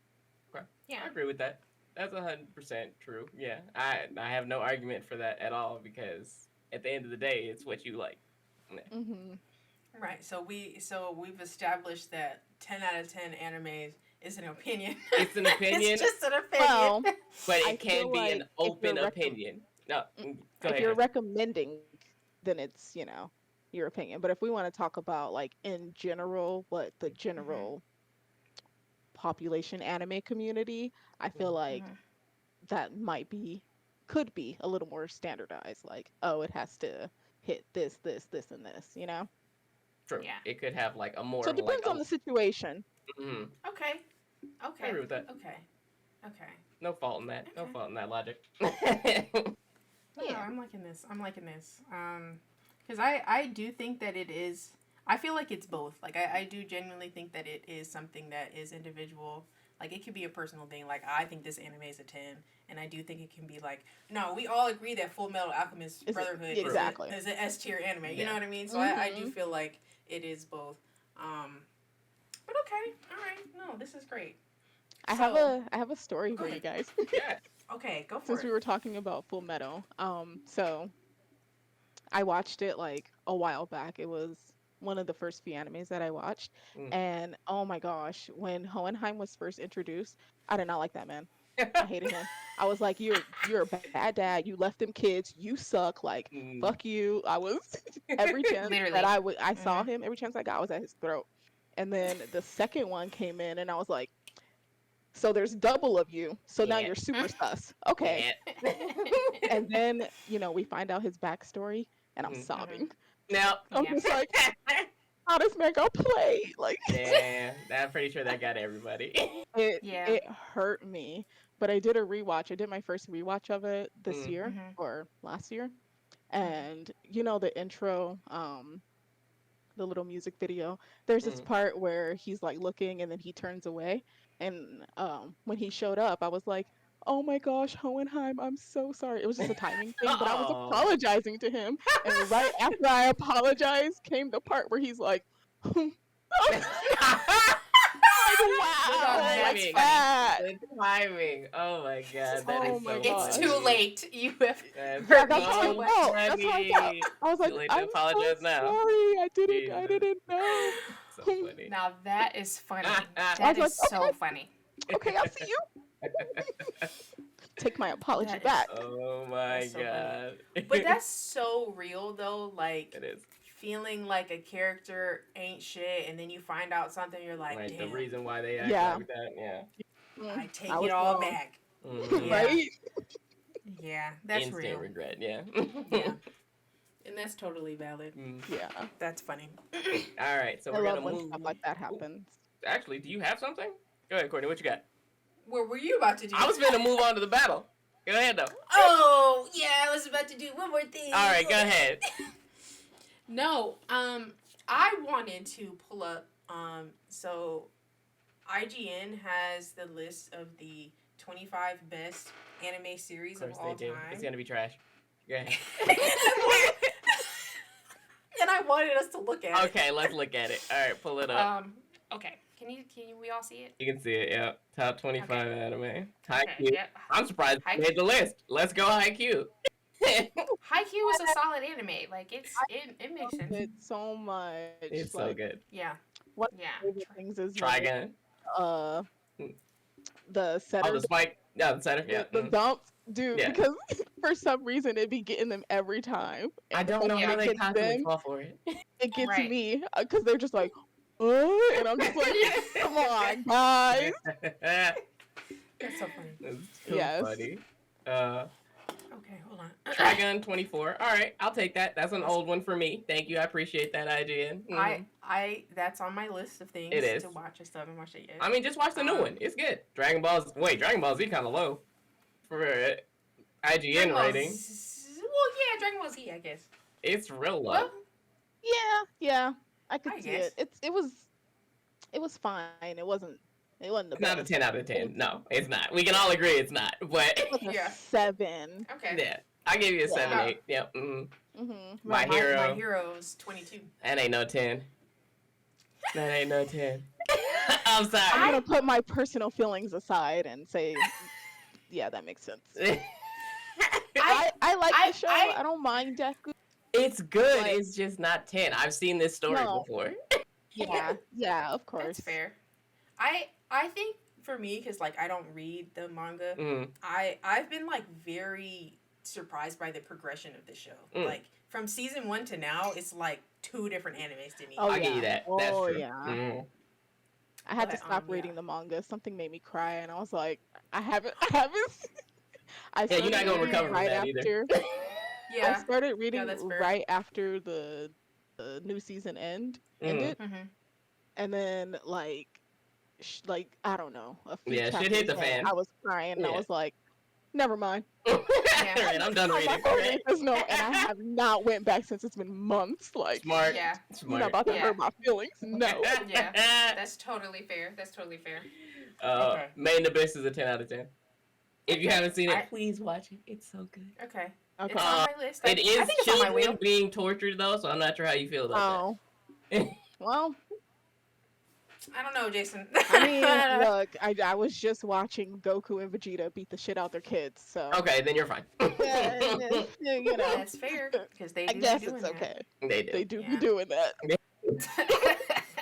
okay. Yeah. I agree with that. That's 100% true. Yeah, I have no argument for that at all because at the end of the day, it's what you like. Hmm. Right. So we've established that 10 out of 10 animes is an opinion. It's an opinion. It's just an opinion. Well, But I it can feel be like an if open you're opinion. No, go if ahead. you're recommending, then it's, your opinion. But if we want to talk about like in general, what the general population anime community, I feel like that could be a little more standardized. Like, oh, it has to hit this, and this, you know? True. Yeah. It could have like a more So it of like depends on the situation. Okay. I Okay. agree with that. Okay. Okay. No fault in that. No Okay. fault in that logic. No, Yeah. I'm liking this. I'm liking this. Because I do think that it is. I feel like it's both. Like I do genuinely think that it is something that is individual. Like it could be a personal thing. Like I think this anime is a 10, and I do think it can be like no. We all agree that Full Metal Alchemist Brotherhood exactly. is an S tier anime. You Yeah. know what I mean? So I do feel like it is both. But okay, all right. No, this is great. I have a story Go for you ahead. guys. Yeah. Okay, go for Since we it. were talking about Full Metal. So I watched it like a while back. It was one of the first few animes that I watched. Mm. And oh my gosh, when Hohenheim was first introduced, I did not like that man. I hated him. I was like, you're a bad dad. You left them kids. You suck. Like, fuck you. I was every chance Literally. that I saw him, every chance I got, I was at his throat. And then the second one came in, and I was like, so there's double of you. So now Yeah. you're super sus. Okay. Yeah. And then, we find out his backstory, and I'm Mhm. sobbing. Now. I'm Yeah. just like, how does man go play? Like, Yeah, I'm pretty sure that got everybody. Yeah. it hurt me. But I did a rewatch. I did my first rewatch of it this year Mhm. or last year. And the intro, the little music video, there's this part where he's like looking and then he turns away. And when he showed up, I was like, oh my gosh, Hohenheim, I'm so sorry. It was just a timing thing, but I was Aw. apologizing to him. And right after I apologized came the part where he's like, wow, timing. like that. The timing. Oh my god, that Oh is my so gosh. It's funny. too late. You have That's Yeah, hurt me that's how I too so much. felt. That's how I felt. funny. I was like, Too late to I'm apologize so now. sorry. I Jesus. didn't know. So funny. Now that is funny. I That was is like, so funny. Okay, I'll see you. Take my apology That is- back. Oh my That's so god. But that's so real though. Like it is. feeling like a character ain't shit, and then you find out something, you're like, Like the damn. reason why they act Yeah. like that. Yeah. I take I was it all wrong. back. Mhm. Yeah. Right? Yeah, that's Instant real. regret. Yeah. Yeah. And that's totally valid. Mm. Yeah. That's funny. All right, so I we're love gonna when move. stuff like that happens. Actually, do you have something? Go ahead, Courtney. What you got? What were you about to do? I was gonna move on to the battle. Go ahead, though. Oh, yeah, I was about to do one more thing. All right, go ahead. No, I wanted to pull up, so IGN has the list of the 25 best anime series Of of course all they do. time. It's gonna be trash. Go ahead. And I wanted us to look at it. Okay, let's look at it. All right, pull it up. Okay. Can we all see it? You can see it. Yeah, top 25 anime. Haikyuu. Okay, yeah. I'm surprised they Haikyuu. made the list. Let's go Haikyuu. Haikyuu is a solid anime. Like it makes sense. It's so much. It's so like, good. Yeah. One Yeah. of my favorite things is like, Trigun. the Oh, setter, the spike. Yeah, the center. Yeah. the dumps, dude. Yeah. Because for some reason it be getting them every time. I don't know when how it they gets constantly them, fall for it. it gets Right. me because they're just like, and I'm just like, come on, guys. That's That's so funny. so Yes. funny. Okay, hold on. Trigun 24. All right, I'll take that. That's an old one for me. Thank you. I appreciate that, IGN. I that's on my list of things It is. to watch. I still haven't watched it yet. I mean, just watch the new one. It's good. Dragon Ball Z kind of low for IGN Dragon Ball rating. Well, yeah, Dragon Ball Z, I guess. It's real low. Well, Yeah, I could I see guess. it. It was fine. It wasn't the It's not a best. 10 out of 10. No, it's not. We can all agree it's not. But It was a Yeah. 7. okay. yeah, I give you a 7, Yeah. 8. Yep. Mm. Mm-hmm. My Hero. My Hero's 22. That ain't no 10. That ain't no 10. I'm I'm sorry. gonna put my personal feelings aside and say, yeah, that makes sense. I like the show. I don't mind Deku. It's good. Like- It's just not 10. I've seen this story No. before. Yeah, of course. That's fair. I think for me, because like I don't read the manga, Mm. I've been like very surprised by the progression of the show. Mm. Like from season 1 to now, it's like 2 different animes to me. Oh, I'll give you yeah. that. That's Oh, true. yeah. Mm. I had to But, stop yeah. reading the manga. Something made me cry, and I was like, I haven't. I Yeah, you're not started gonna reading recover from right that either. after. I Yeah. started Yeah, reading that's fair. right after the new season ended, Mm-hmm. and then like I don't know, a few Yeah, shit hit chapters the in, fan. I was crying, and I Yeah. was like, never mind. Yeah. Alright, I'm done I'm reading. not gonna Right? read this no, and I have not went back since. It's been months. Like, Smart. Yeah. you're not Smart. about to Yeah. hurt my feelings. No. Yeah. That's totally fair. That's totally fair. Okay. Made in Abyss is a 10 out of 10. If you Okay. haven't seen it, please watch it. It's so good. Okay. Okay. It's on my list. I It think is it's on my wheel. children being tortured though, so I'm not sure how you feel about that. Well, I don't know, Jason. I mean, look, I was just watching Goku and Vegeta beat the shit out their kids, so Okay, then you're fine. yeah, you know, That's fair because they I do guess be doing it's okay. They do. They do Yeah. be doing that.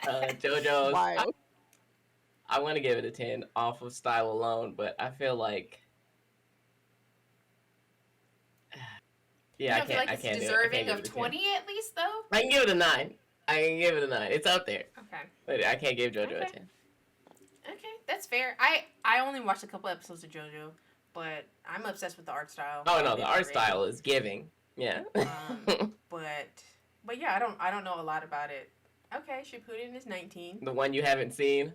that. JoJo's. Wild. I want to give it a 10 off of style alone, but I feel like. Yeah, You don't feel like I it's can't do it. I deserving can't give of it a 10. 20 at least, though? I can give it a 9. I can give it a 9. It's up there. Okay. But I can't give JoJo a Okay. 10. Okay, that's fair. I only watched a couple episodes of JoJo, but I'm obsessed with the art style. Oh no, It's the art great. style is giving. Yeah. But yeah, I don't know a lot about it. Okay, Shippuden is 19. The one you haven't seen.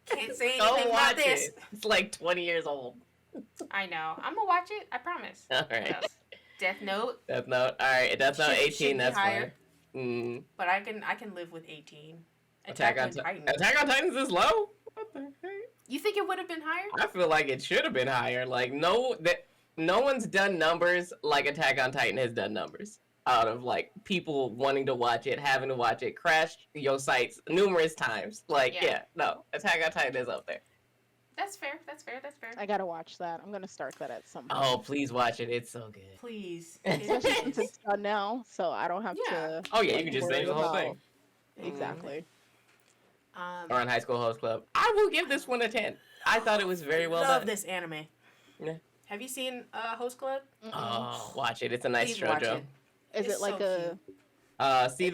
Can't say Go anything watch about this. it. It's like 20 years old. I know. I'm gonna watch it. I promise. All What right. else? Death Note, Death Note. All right. Death Note Should- 18. should be That's higher. fine. Mm. but I can live with 18. Attack on Titans is low. What the heck? You think it would have been higher? I feel like it should have been higher. Like no one's done numbers like Attack on Titan has done numbers. Out of like people wanting to watch it, having to watch it, crashed your sites numerous times. Like Yeah. no, Attack on Titan is up there. That's fair. That's fair. That's fair. I gotta watch that. I'm gonna start that at some point. Oh, please watch it. It's so good. Please. Especially It since is. it's done now, so I don't have Yeah. to. Oh yeah, you like, can just worry binge the whole about- thing. Exactly. Or on High School Host Club. I will give this one a 10. I thought it was very well love done. this anime. Yeah. Have you seen Host Club? Oh, watch it. It's a nice Please watch JoJo. it. Is It's it like so a? See It's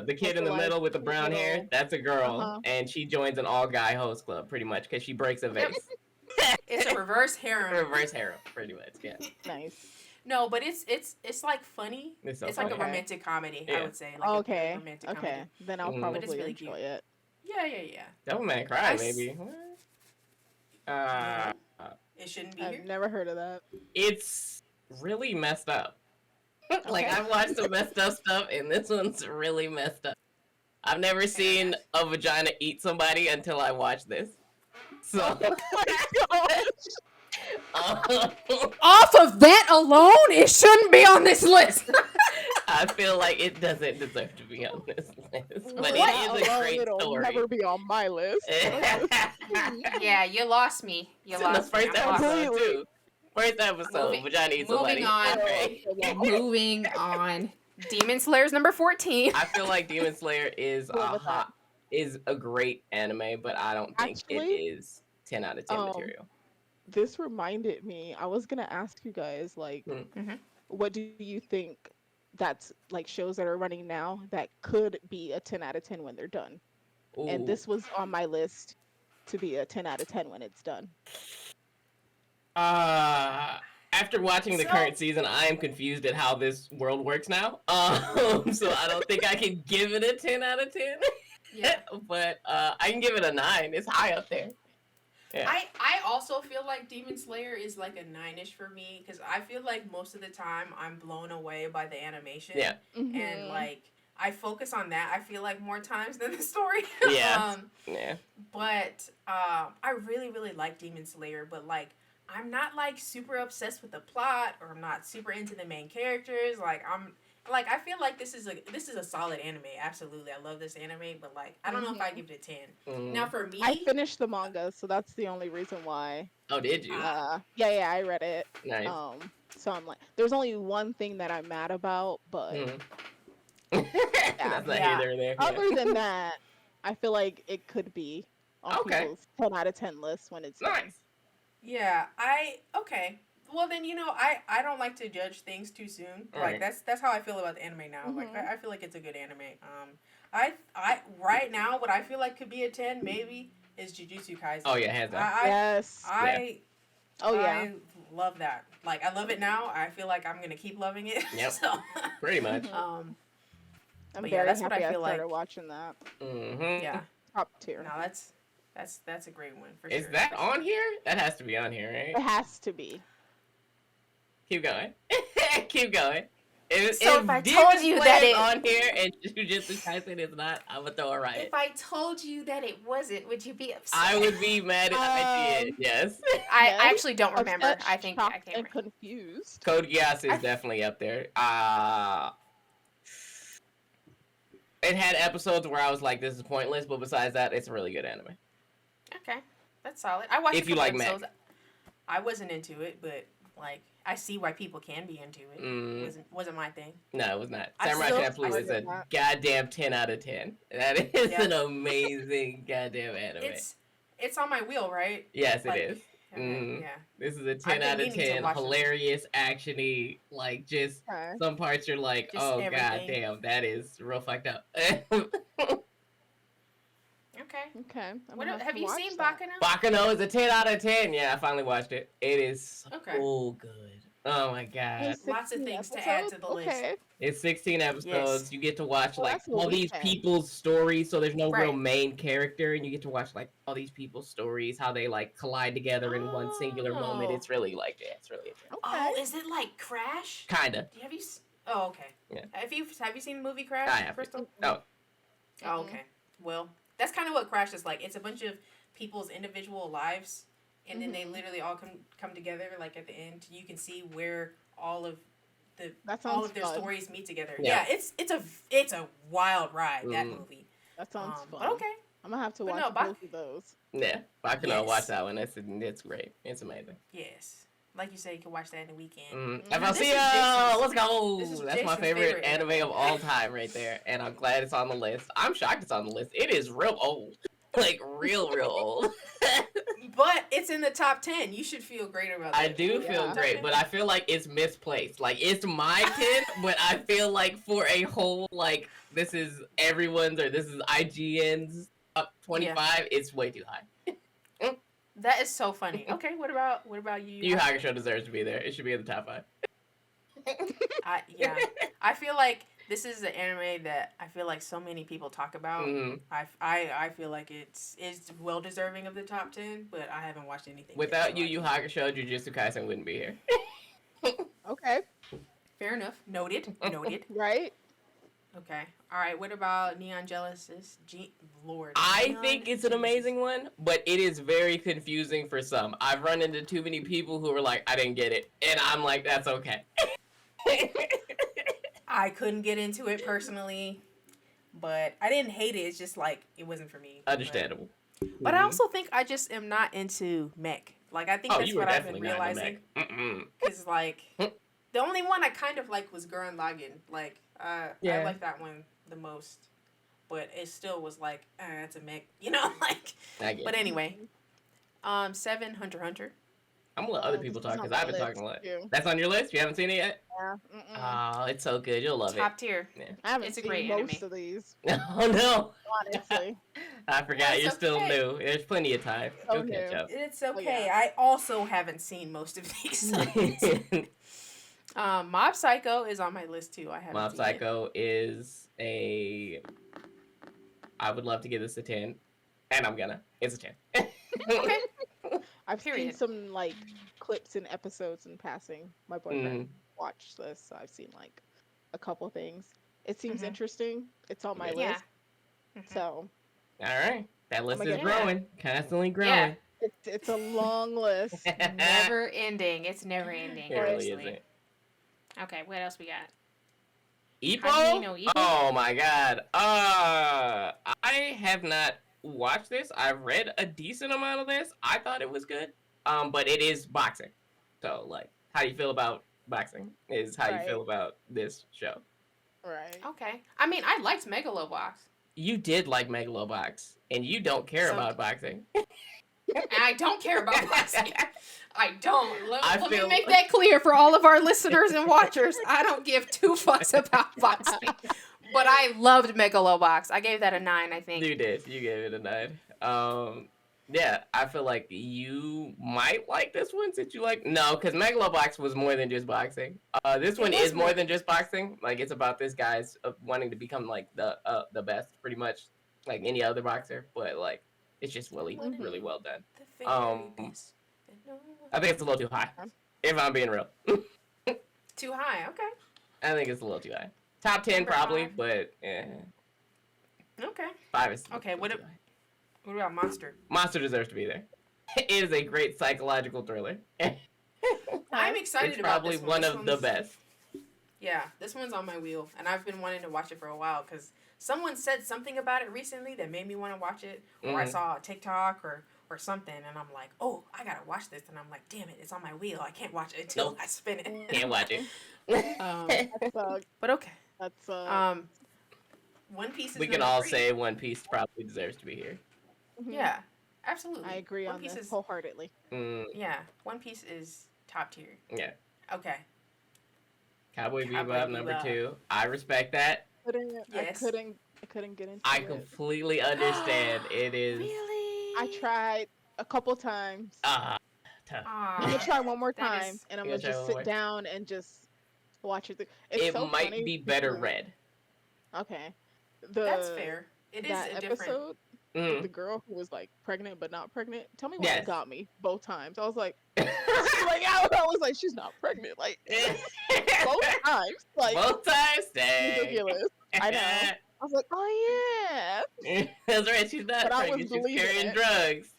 the kid in the like middle with the brown hair? little- That's a girl, Uh-huh. and she joins an all-guy host club pretty much because she breaks a vase. It's a reverse harem. Reverse harem, pretty much. Yeah. Nice. No, but it's like funny. It's so It's like funny. a romantic comedy, I Yeah. would say. Like a Okay. good romantic Okay. comedy. Then I'll But probably it's really enjoy cute. it. Yeah. Devilman Cry, I s- maybe. It shouldn't be I've here. never heard of that. It's really messed up. Like, Okay. I've watched some messed up stuff, and this one's really messed up. I've never seen a vagina eat somebody until I watched this. So, Off of that alone, it shouldn't be on this list. I feel like it doesn't deserve to be on this list, but That it is a alone, great it'll story. never be on my list. Yeah, you lost me. You It's in the lost me. first I'm lost. episode too. First episode, Moving- vagina eats moving somebody. on. Okay. Moving on. Demon Slayer's number 14. I feel like Demon Slayer is Go with that. is a great anime, but I don't think it Actually, is 10 out of 10 material. This reminded me. I was gonna ask you guys, like, Mhm. what do you think? That's like shows that are running now that could be a 10 out of 10 when they're done. And Ooh. this was on my list to be a 10 out of 10 when it's done. After watching the So- current season, I am confused at how this world works now. So I don't think I can give it a 10 out of 10. Yeah. But I can give it a 9. It's high up there. Yeah. I also feel like Demon Slayer is like a 9-ish for me because I feel like most of the time I'm blown away by the animation. Yeah. And Mhm. like I focus on that. I feel like more times than the story. Yeah. Yeah. But I really like Demon Slayer, but like I'm not like super obsessed with the plot or I'm not super into the main characters. I feel like this is a solid anime. Absolutely. I love this anime, but like I don't know if I give it a 10. Mm. Now for me, I finished the manga, so that's the only reason why. Oh, did you? Yeah, I read it. Nice. So I'm like, there's only one thing that I'm mad about, but Mm. That's not Yeah. here nor there. Yeah. other than that, I feel like it could be on Okay. people's 10 out of 10 lists when it's done. Nice. yeah, okay. Well then, I don't like to judge things too soon. Alright. Like that's how I feel about the anime now. Like Mhm. I feel like it's a good anime. I right now what I feel like could be a 10 maybe is Jujutsu Kaisen. Oh yeah, hands down. I Yes. Oh yeah. I love that. Like, I love it now. I feel like I'm gonna keep loving it. Yep. So, Pretty much. I'm but yeah, very that's what happy I feel started like. watching that. Mm-hmm. Yeah. Top tier. No, that's a great one for Is sure. that on here? That has to be on here, It right? has to be. Keep going. Keep going. So if I Demon told you Slayer that is it- on here and Jujutsu Kaisen is not, I'm gonna throw a riot. If I told you that it wasn't, would you be upset? I would be mad if I did. Yes. I Yes. actually don't remember. Upset, I think I shocked, can't and remember. confused. Code Geass is I- definitely up there. It had episodes where I was like, this is pointless, but besides that, it's a really good anime. Okay, that's solid. I watched If a you couple like mech. episodes. I wasn't into it, but like I see why people can be into it. Mm. Wasn't my thing. No, it was not. I Samurai still- Champloo I is a still not. goddamn 10 out of 10. That is Yeah. an amazing goddamn anime. It's on my wheel, right? Yes, Like, it is. Okay, Mhm. yeah. This is a I've 10 been out of meaning to 10. watch it. Hilarious, actiony, like just Okay. some parts you're like, Just oh everything. goddamn, that is real fucked up. Okay. Okay. I'm What gonna have to you watch seen that. Baccano? Bakano is a 10 out of 10. Yeah, I finally watched it. It is Okay. so good. Oh my god. There's Lots of 16 things to add to the list. Okay. It's 16 episodes. Yes. You get to watch Well, like that's a all these weekend. people's stories, so there's no real Right. main character, and you get to watch like all these people's stories, how they like collide together in one singular moment. Oh. It's really like it's really interesting. Oh, Okay. is it like Crash? Kinda. Have you? Oh, okay. Yeah. Have you seen the movie Crash? I have. Crystal? Oh, Oh, okay. Well, that's kind of what Crash is like. It's a bunch of people's individual lives, and then they literally all come together. Like at the end, you can see where all of That all sounds of their fun. stories meet together. Yeah. Yeah, it's a wild ride, that Mhm. movie. That sounds fun. But okay. I'm gonna have to But watch no, both of those. yeah. Bakano, Yes. watch that one. It's great. It's amazing. Yes. Like you said, you can watch that in the weekend. Mm. Now, this is FLCL, Jason's- let's go. this is That's my Jason's favorite favorite anime anime. of all time, right there. And I'm glad it's on the list. I'm shocked it's on the list. It is real old, like real old. But it's in the top 10. You should feel great about that. I do feel Yeah. great, but I feel like it's misplaced. Like it's my 10, but I feel like for a whole like this is everyone's or this is IGN's up 25. It's way too high. That is so funny. Okay, what about you? Yu Hakusho deserves to be there. It should be in the top 5. Yeah. I feel like this is the anime that I feel like so many people talk about. Mhm. I feel like it's well deserving of the top 10, but I haven't watched anything. Without yet, Yu so Hakusho, Jujutsu Kaisen wouldn't be here. Okay. fair enough. Noted. Noted. Right. Okay. All right. What about Neon Genesis? Lord. I Neon think it's an Genesis. amazing one, but it is very confusing for some. I've run into too many people who are like, I didn't get it. And I'm like, that's okay. I couldn't get into it personally, but I didn't hate it. It's just like it wasn't for me. Understandable. But I also think I just am not into mech. Like I think Oh, that's you were what I've been definitely not in the realizing. mech. Mm-mm. Because like the only one I kind of like was Gurren Lagann. Like I Yeah. like that one the most, but it still was like it's a mech. You know, like. I get But it. anyway, 7 Hunter x Hunter. I'm gonna let other Oh, people this is talk on because I've my been list, talking a lot. too. That's on your list? You haven't seen it yet? Yeah. Oh, it's so good. You'll love Top tier. I haven't it's a seen great most anime. of these, it. Oh no. honestly. I forgot. Well, You're it's still okay. new. There's plenty of time. So You'll catch new. up. It's okay. yeah. I also haven't seen most of these. Mob Psycho is on my list too. I haven't Mob seen it. Psycho is a. I would love to give this a 10, and I'm gonna. It's a 10. Okay. I've seen Period. some like clips and episodes in passing. My boyfriend Mm. watched this, so I've seen like a couple things. It seems Mhm. interesting. It's on my Yeah. list, Mhm. so All right. That list gonna is get growing. Constantly growing. Yeah. it's a long list. Never ending. It's never ending. It really honestly. isn't. Okay, what else we got? Ippo? How do you know Ippo? Oh my god. I have not watched this. I've read a decent amount of this. I thought it was good. But it is boxing. So like, how do you feel about boxing? Is how you Right. feel about this show. Right. Okay. I mean, I liked Megalobox. You did like Megalobox, and you don't care So- about boxing. And I don't care about boxing. I don't. I Let me feel- make that clear for all of our listeners and watchers. I don't give 2 fucks about boxing. But I loved Megalobox. I gave that a 9, I think. You did. You gave it a 9. Yeah, I feel like you might like this one since you like no, because Megalobox was more than just boxing. This one is more than just boxing. Like it's about this guy's wanting to become like the best, pretty much like any other boxer. But like it's just really really well done. I think it's a little too high. If I'm being real. Too high, okay. I think it's a little too high. Top 10 probably, but yeah. Okay. 5 is okay. What about Monster? Monster deserves to be there. It is a great psychological thriller. I'm excited about this one. It's probably one of the best. Yeah, this one's on my wheel, and I've been wanting to watch it for a while because someone said something about it recently that made me want to watch it, or I saw a TikTok or something, and I'm like, oh, I gotta watch this, and I'm like, damn it, it's on my wheel. I can't watch it until I spin it. Can't watch it. But okay. That's One Piece is we can all say One Piece probably deserves to be here. Yeah, absolutely. I agree on this wholeheartedly. Yeah, One Piece is top tier. Yeah. Okay. Cowboy Bebop number 2. I respect that. I couldn't get into it. I completely understand. It is. Really? I tried a couple times. Tough. I'm gonna try one more time, and I'm gonna just sit down and just watch it. It so might be better read. Okay. That's fair. It is a episode. The girl who was like pregnant but not pregnant. Tell me what got me both times. I was like, I was like, she's not pregnant. Like both times. Like both times. Ridiculous. I know. I was like, oh yeah. That's right. She's not pregnant. She's carrying drugs.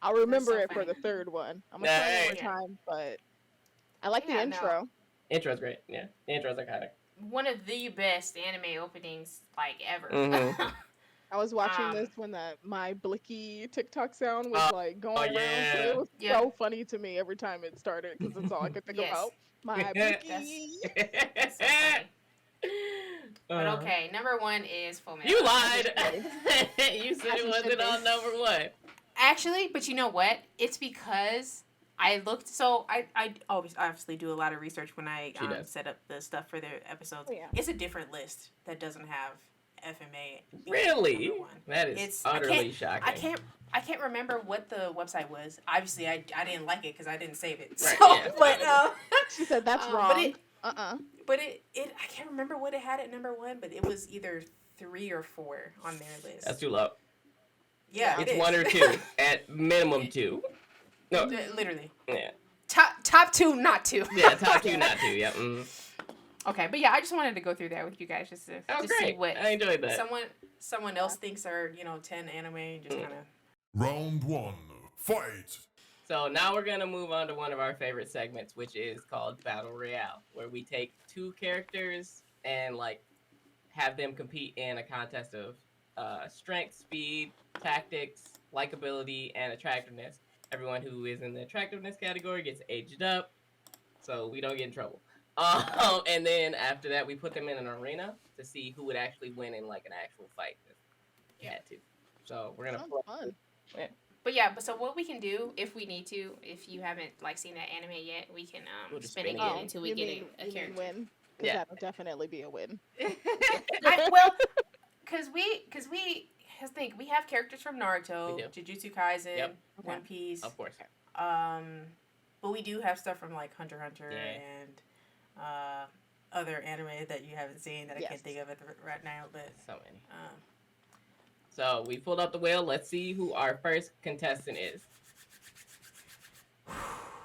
I'll remember it for the third one. I'm gonna try it one more time, but I like the intro. No. Intro's great. Yeah, the intro's iconic. One of the best anime openings like ever. I was watching this when that My Blicky TikTok sound was like going around. So it was so funny to me every time it started because that's all I could think about. My Blicky. That's so funny. But okay, number 1 is Full Metal. You lied. You said it wasn't on number 1. Actually, but you know what? It's because I looked. So I obviously do a lot of research when I set up the stuff for their episodes. Oh, yeah. It's a different list that doesn't have FMA. Really? That is utterly shocking. I can't remember what the website was. Obviously, I didn't like it because I didn't save it. Right, so, yeah. But she said that's wrong. But it I can't remember what it had at number 1, but it was either 3 or 4 on their list. That's too low. Yeah, it's 1 or 2 at minimum 2. No, literally. Yeah. Top 2, not 2. Yeah, top 2, not 2. Yeah. Okay, but yeah, I just wanted to go through that with you guys just to see what I enjoyed that. Someone else thinks are 10 anime and just kind of. Round 1, fight. So now we're gonna move on to one of our favorite segments, which is called Battle Royale, where we take 2 characters and have them compete in a contest of strength, speed, tactics, likability, and attractiveness. Everyone who is in the attractiveness category gets aged up, so we don't get in trouble. And then after that, we put them in an arena to see who would actually win in an actual fight. If you had to. So we're gonna. Fun. Yeah. But so what we can do if we need to, if you haven't seen that anime yet, we can spin again until we get a character. Win. Yeah, that'll definitely be a win. Because we have characters from Naruto, Jujutsu Kaisen, One Piece, of course. But we do have stuff from Hunter x Hunter and other anime that you haven't seen that I can't think of right now. But so many. So we pulled up the wheel. Let's see who our first contestant is.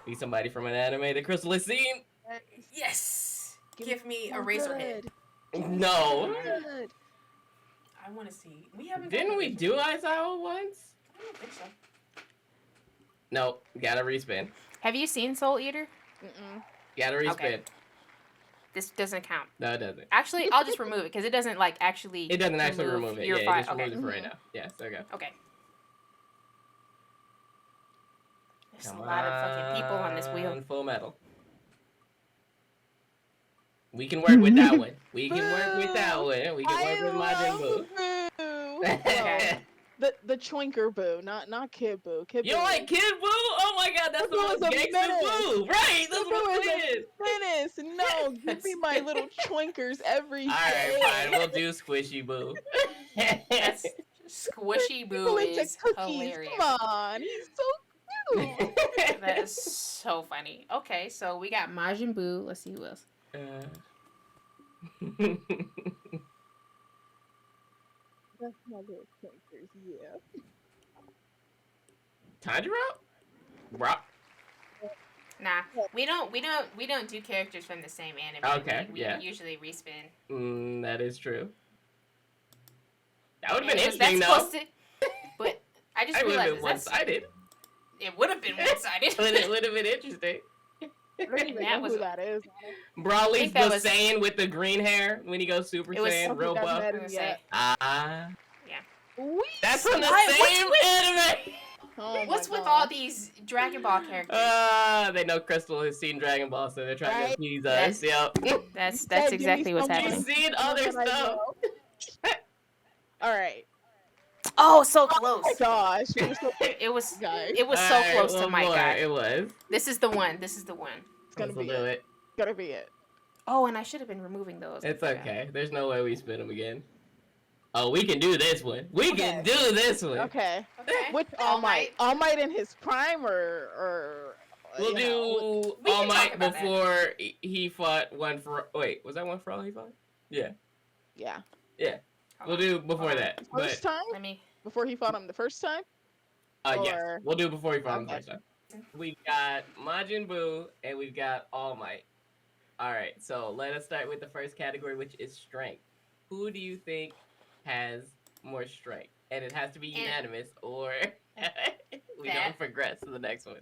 Be somebody from an anime that Crystal has seen. Yes. Give me Eraserhead. No. Good. I want to see. Didn't we do Aizawa once? I don't think so. No, gotta respin. Have you seen Soul Eater? Gotta respin. Okay. This doesn't count. No, it doesn't. Actually, I'll just remove it because it doesn't actually. It doesn't actually remove it. Your It just removes it for right now. Yeah, there we go. Okay. There's a lot of fucking people on this wheel. Full Metal. We can work with that one. We can work with that one. We can work with Majin Buu. Okay. The Choinker Boo, not Kid Boo. Kid You Boo. don't like Kid Buu? Oh my god, that's the most gangsta Boo! Right, that's what I'm saying. Menace. No, give me my little Choinkers every day. Alright, fine, we'll do Squishy Boo. Squishy Boo People into is cookies. hilarious. Come on, he's so cute. That is so funny. Okay, so we got Majin Buu. Let's see who else. That's my little characters. Yeah. Tanjiro? Rock? Nah, we don't do characters from the same anime. Okay, we yeah. usually respin. That is true. That would have been Was interesting, though. But I just It would have realized been one-sided. it would have been one-sided. But it would have been interesting. I don't even know who that is. Broly's that the was- Saiyan with the green hair when he goes Super It was- Saiyan, real I've buff. met I him was yet. Ah. We That's from the Why- same what's anime! Oh What's my with all gosh. these Dragon Ball characters? They know Crystal has seen Dragon Ball, so they're trying to Right? appease us. Yep. That's Said, "Give me exactly what's someone." She's happening. seen other Someone I stuff. know. All right. Oh, so close. Oh my gosh. We're so It was guys. it was so Alright, close to one my more. God. It was. This is the one. This is the one. It's gonna This'll be do it. it. It's gonna be it. Oh, and I should have been removing those. It's I forgot. okay. There's no way we spin them again. Oh, we can do this one. We can Okay. do this one. Okay. Okay. Which All Might? All Might in his prime or We'll you know, do We All can talk Might about that. before he fought one for. Wait, was that one for all he fought? Yeah. yeah. We'll do before that. First But time? Let me. Before he fought him the first time? yes, or- we'll do it before he fought him the Okay. first time. We've got Majin Buu and we've got All Might. All right, so let us start with the first category, which is strength. Who do you think has more strength? And it has to be And- unanimous, or we That- don't progress to the next one.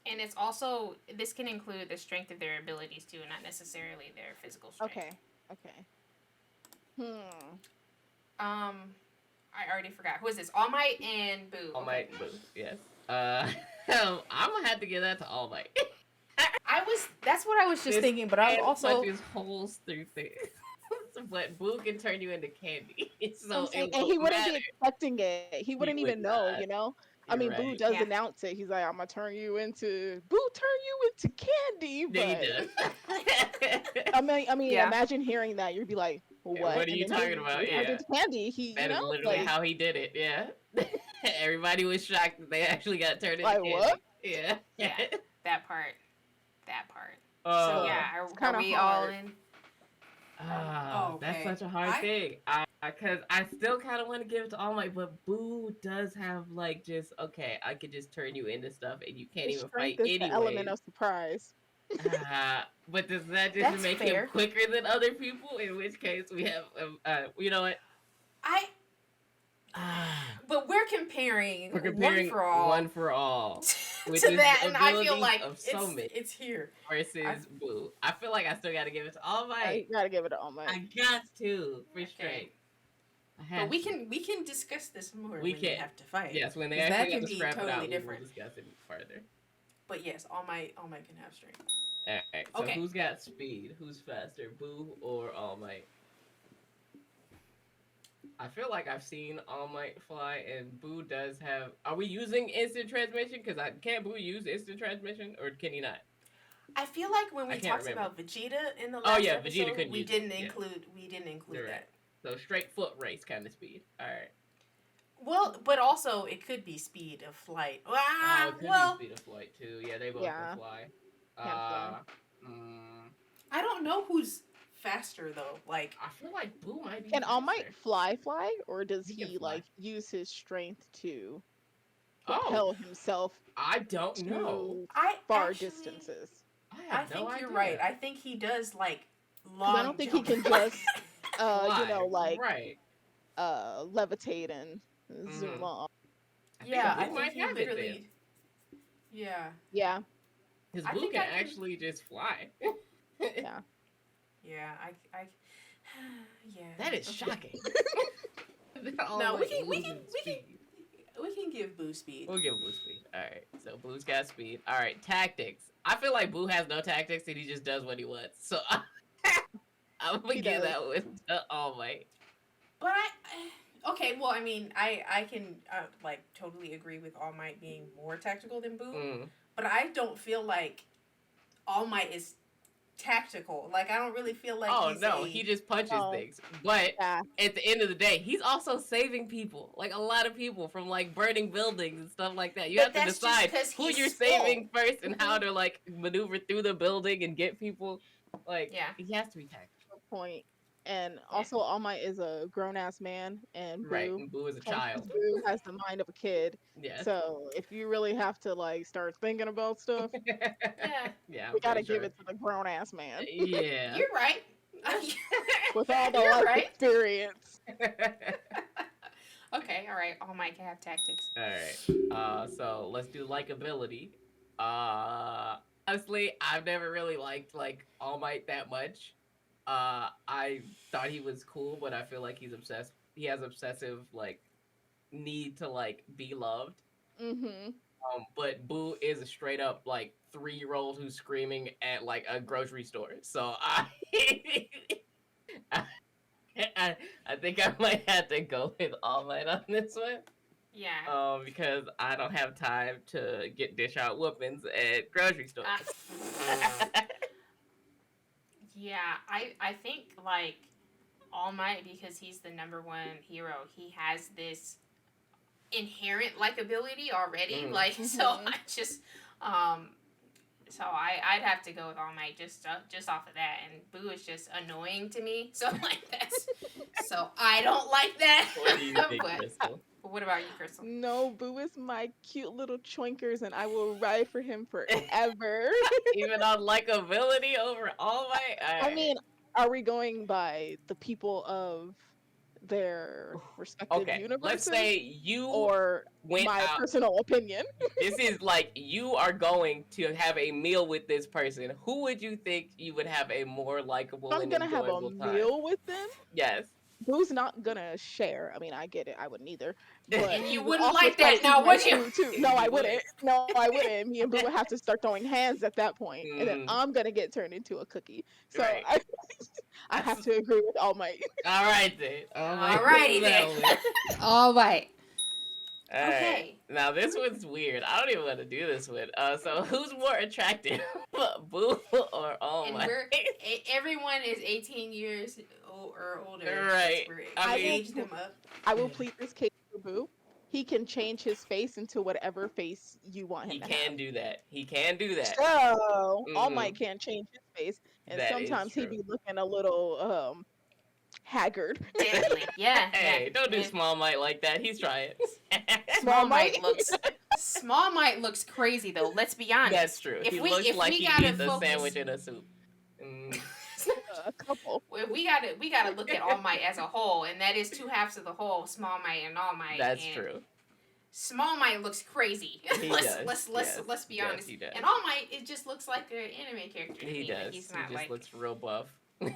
And it's also this can include the strength of their abilities too, not necessarily their physical strength. Okay. Okay. I already forgot. Who is this? All Might and Boo. All Okay. Might and Buu, yes. I'm gonna have to give that to All Might. That's what I was just This thinking, but I man also. punches holes through things. But Boo can turn you into candy. So I'm saying, it and he won't wouldn't matter. be expecting it. He wouldn't would even know, not. you know? I You're mean, Boo right. does Yeah. announce it. He's like, I'm gonna turn you into candy, Yeah, he but does. I mean, Yeah. imagine hearing that. You'd be like, well, Yeah, what? what are And you then he talking about? turns Yeah. into candy. He, That you is know, literally like, how he did it. Yeah. Everybody was shocked that they actually got turned into Like, candy. what? Yeah. Yeah. That part. So Oh, yeah, it's are kinda we all hard. in? Oh, that's Okay. such a hard thing. Because I still kind of want to give it to All Might, but Boo does have like just okay. I could just turn you into stuff, and you can't his even fight strength is anyway. the element of surprise. But does that just That's make fair. him quicker than other people? In which case, we have you know what? But we're comparing, We're comparing one for all to which to is that, the and I feel abilities like of so many it's here. versus Boo. I feel like I still got to give it to All I Might. gotta give it to All Might. I got to for Okay. straight. I But have we to. can discuss this more We when they can. have to fight. Yes, when they 'Cause that actually can have to be scrap it totally out, we will different. discuss it further. But yes, All Might can have strength. Alright, so Okay. who's got speed? Who's faster, Boo or All Might? I feel like I've seen All Might fly, and Boo does have. Are we using instant transmission? Because can't Boo use instant transmission, or can he not? I feel like when I we can't talked remember. about Vegeta in the Oh, last yeah, Vegeta episode, couldn't we use it, didn't yeah. include You're that. So straight foot race kind of speed. All right. Well, but also it could be speed of flight. Oh, Ah, it could well, be speed of flight too. Yeah, they both Yeah. can fly. fly. I don't know who's faster though. Like, I feel like Boo might be. Can All faster. Might fly, or does He can he fly. like use his strength to Oh, propel himself I don't know. to I far actually- distances? I I have think no you're idea. right. I think he does like 'Cause long. I don't think he jump. can just you Fly, know, like right. levitate and zoom Mhm. off. Yeah, Boo I think might he have it then. literally. Yeah, Yeah, His I Boo think can I can- actually just fly. yeah. yeah. I yeah. That is Okay. shocking. No, we can give Boo speed. We'll give Boo speed. All right, so Boo's got speed. All right, tactics. I feel like Boo has no tactics and he just does what he wants. So I'm gonna He give does. that with All Might. But okay. Well, I mean, I can like totally agree with All Might being more tactical than Boo. Mm. But I don't feel like All Might is tactical. Like I don't really feel like Oh no, he just punches Oh, things. But yeah. at the end of the day, he's also saving people, like a lot of people from like burning buildings and stuff like that. You But have to that's just decide 'cause who he's you're full. saving first and how to like maneuver through the building and get people. Like Yeah. he has to be tactical, Point. And also, All Might is a grown ass man, and right? Boo, And Boo is a sometimes child. Boo has the mind of a kid. Yes. So if you really have to like start thinking about stuff, Yeah. Yeah, we I'm gotta pretty give sure. it to the grown ass man Yeah. You're right. with all the You're life right. experience. Okay, all right. All Might can have tactics. All right. So let's do likability. Honestly, I've never really liked like All Might that much. I thought he was cool, but I feel like he's obsessed. He has obsessive like need to like be loved. Mm-hmm. But Boo is a straight up like 3-year-old who's screaming at like a grocery store. So I, I think I might have to go with All Might on this one. Yeah. Because I don't have time to get dish out whoopings at grocery stores. Yeah, I think like All Might, because he's the number one hero, he has this inherent likability already. Mhm. Like so I just so I'd have to go with All Might just off of that, and Boo is just annoying to me. So like that's so I don't like that. What do you think, But Crystal? what about you, Crystal? No, Boo is my cute little choinkers, and I will ride for him forever. Even on likability over All Might? I mean, are we going by the people of their respective okay, universes, let's say you or went my out. personal opinion? This is like you are going to have a meal with this person. Who would you think you would have a more likable I'm and gonna have a enjoyable time? meal with them. Yes. Boo's not gonna share. I mean, I get it. I wouldn't either. But And he you would wouldn't also like try that to now, eat my would you? food too. No, You I would. wouldn't. No, I wouldn't. Me and Boo would have to start throwing hands at that point, and then Mm. I'm gonna get turned into a cookie. So Right. I have to agree with All Might. All right then. Alrighty then. All right. All right. Okay. Now this one's weird. I don't even want to do this one. So who's more attractive, Boo or All And Might? everyone is 18 years or older. Right. I I mean- age them up. I will plead this case for Boo. He can change his face into whatever face you want him He to can have. do that. He can do that. So All Mhm. Might can change his face, and That is sometimes he true. be looking a little haggard. Definitely. Yeah. Hey, yeah. don't do Yeah. Small Might like that. He's trying. Small Might. Might looks crazy though. Let's be honest. That's true. If He we- looks if like we he gotta eats a focus- sandwich in a soup. Mm. A couple. Well, we gotta look at All Might as a whole, and that is two halves of the whole: Small Might and All Might. That's and true. Small Might looks crazy. He let's does. let's be Yes, honest. he does. And All Might, it just looks like an anime character. to He me. Like, does. he's He not just like. looks real buff. And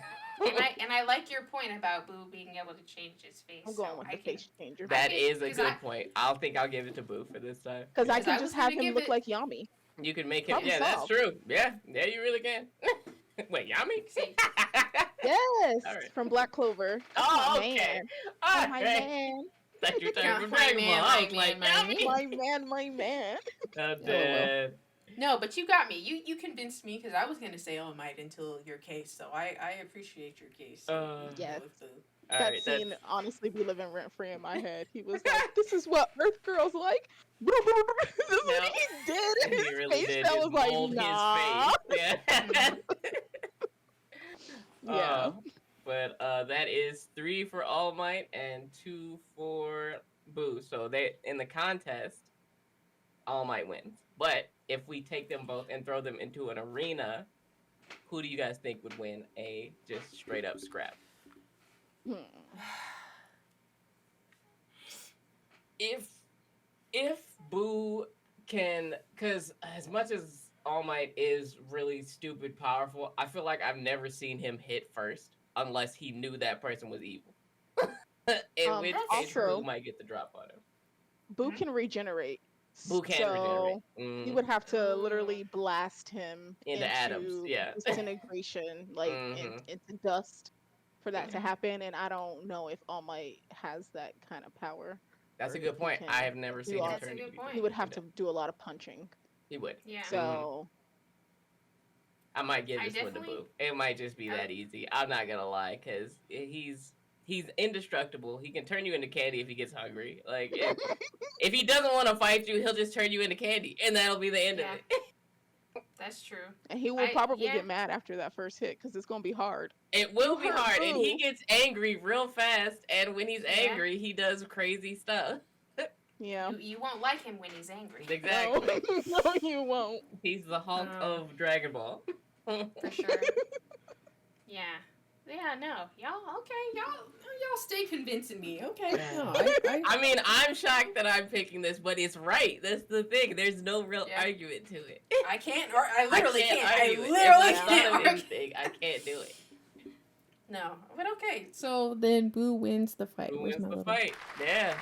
I like your point about Boo being able to change his face. I'm going so with I the can- face changer. That can- is a 'cause good I- point. I'll give it to Boo for this time. Because I Because I can was just have gonna him give look it- like Yami. You can make him. Problem Yeah, that's solved. true. Yeah, you really can. Wait, Yami? See. Yes, All right. from Black Clover. That's Oh, my okay. man. All Oh, my right. man. Thought you were talking My about Dragon man, Ball. I my was like, man, my Yami. My man. Oh, well. dead. No, but you got me. You convinced me because I was gonna say All Might until your case. So I appreciate your case. Yes. With Boo. All That right, scene honestly be living rent free in my head. He was like, "This is what Earth girls like." This is what Yep. he did. And He his really face did fell just was like, mold nah. his face. Yeah. Yeah. But that is 3 for All Might and 2 for Boo. So they in the contest, All Might wins. But if we take them both and throw them into an arena, who do you guys think would win a just straight up scrap? Hmm. If Boo can, because as much as All Might is really stupid powerful, I feel like I've never seen him hit first unless he knew that person was evil. In which case, also- Boo might get the drop on him. Boo can regenerate. Boo can so regenerate. You would have to literally blast him Into atoms, yeah. disintegration, like Mhm. into dust, for that to happen. And I don't know if All Might has that kind of power. That's a or good if he point. can I have never seen him That's turn a into good evil. point. He would have to do a lot of punching. He would. Yeah. So I might give I this one to definitely- Boo. It might just be that easy. I'm not gonna lie, because he's indestructible. He can turn you into candy if he gets hungry. Like if he doesn't want to fight you, he'll just turn you into candy, and that'll be the end Yeah. of it. That's true. And he will probably yeah. get mad after that first hit because it's gonna be hard. It will You be hurt hard, and he Boo. gets angry real fast. And when he's Yeah. angry, he does crazy stuff. Yeah. You won't like him when he's angry. Exactly. No, no, you won't. He's the Hulk of Dragon Ball. For sure. Yeah. Yeah, no. Y'all okay, y'all stay convincing me. Okay. No, I mean, I'm shocked that I'm picking this, but it's right. That's the thing. There's no real argument to it. I can't, or I literally can't. I argue it. literally If I can't. thought of argue. anything, I can't do it. No, but okay. So then Boo wins the fight. Who Where's wins my the little? fight? Yeah.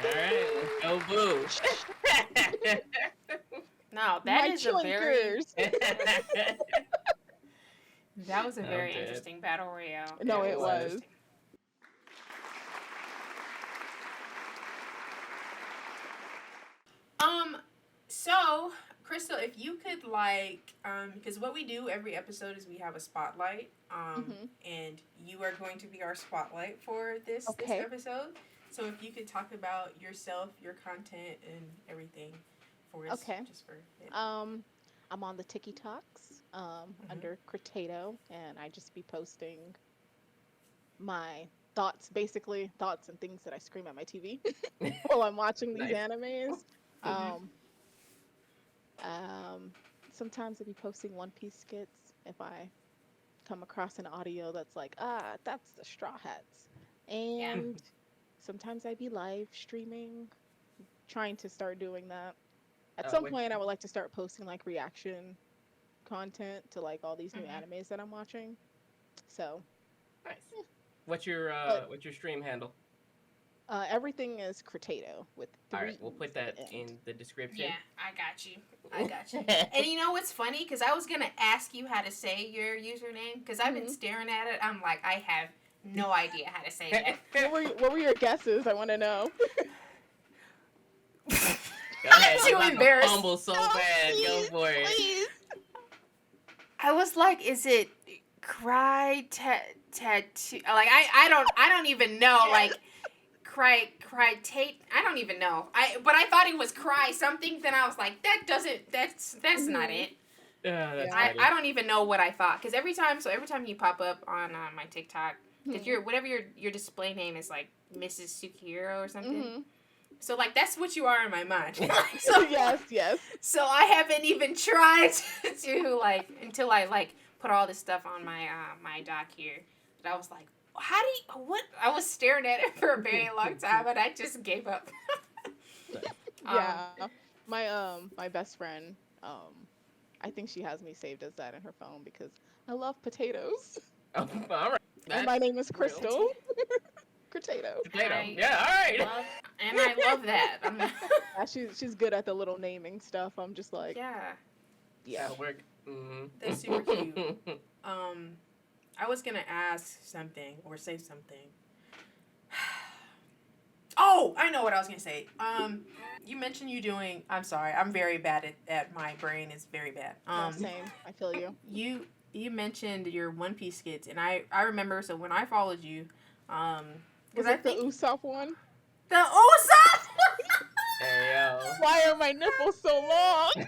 All right, let's go, Boo. No, My that is a very choinkers. that was a very dead. interesting battle royale. No, That it was was. interesting. So Crystal, if you could because what we do every episode is we have a spotlight, and you are going to be our spotlight for this Okay. episode. So if you could talk about yourself, your content, and everything for us, Okay. just for I'm on the TikToks under Crytatoeee, and I just be posting my thoughts and things that I scream at my TV while I'm watching these Nice. animes. Sometimes I'll be posting One Piece skits if I come across an audio that's like, that's the Straw Hats. And sometimes I be live streaming, trying to start doing that. At some point, I would like to start posting like reaction content to like all these new animes that I'm watching. So, Nice. What's your stream handle? everything is Crytatoeee with 3 All right, we'll put E's at that the end. in the description. Yeah, I got you. And you know what's funny? Because I was gonna ask you how to say your username because I've been staring at it. I'm like, I have no idea how to say that. What were your guesses? I want to know. Go ahead. I'm too about to embarrassed. Fumble so bad. Go for it. Please. I was like, is it tattoo? Like I don't even know. Like Crytate. I don't even know. But I thought it was cry something. Then I was like, that's not it. That's I funny. don't even know what I thought because every time you pop up on my TikTok, because whatever your display name is like Mrs. Sukihiro or something. So like that's what you are in my mind. So yes. so I haven't even tried to like until I like put all this stuff on my my doc here. But I was like, what? I was staring at it for a very long time, and I just gave up. Yeah. My best friend, I think she has me saved as that in her phone because I love potatoes. Oh, all right. And my name is Crystal. Crytatoeee. Potato. I Yeah, all right. And I love that. Yeah, she's good at the little naming stuff. I'm just like, Yeah, That'll work. Mm-hmm. That's super cute. I was gonna ask something or say something. Oh, I know what I was gonna say. You mentioned you doing. I'm sorry, I'm very bad at my brain is very bad. yeah, same. I feel you. You mentioned your One Piece skits, and I remember. So when I followed you, Was because I it the think Usopp one? the Usopp. Hey, yo. Why are my nipples so long?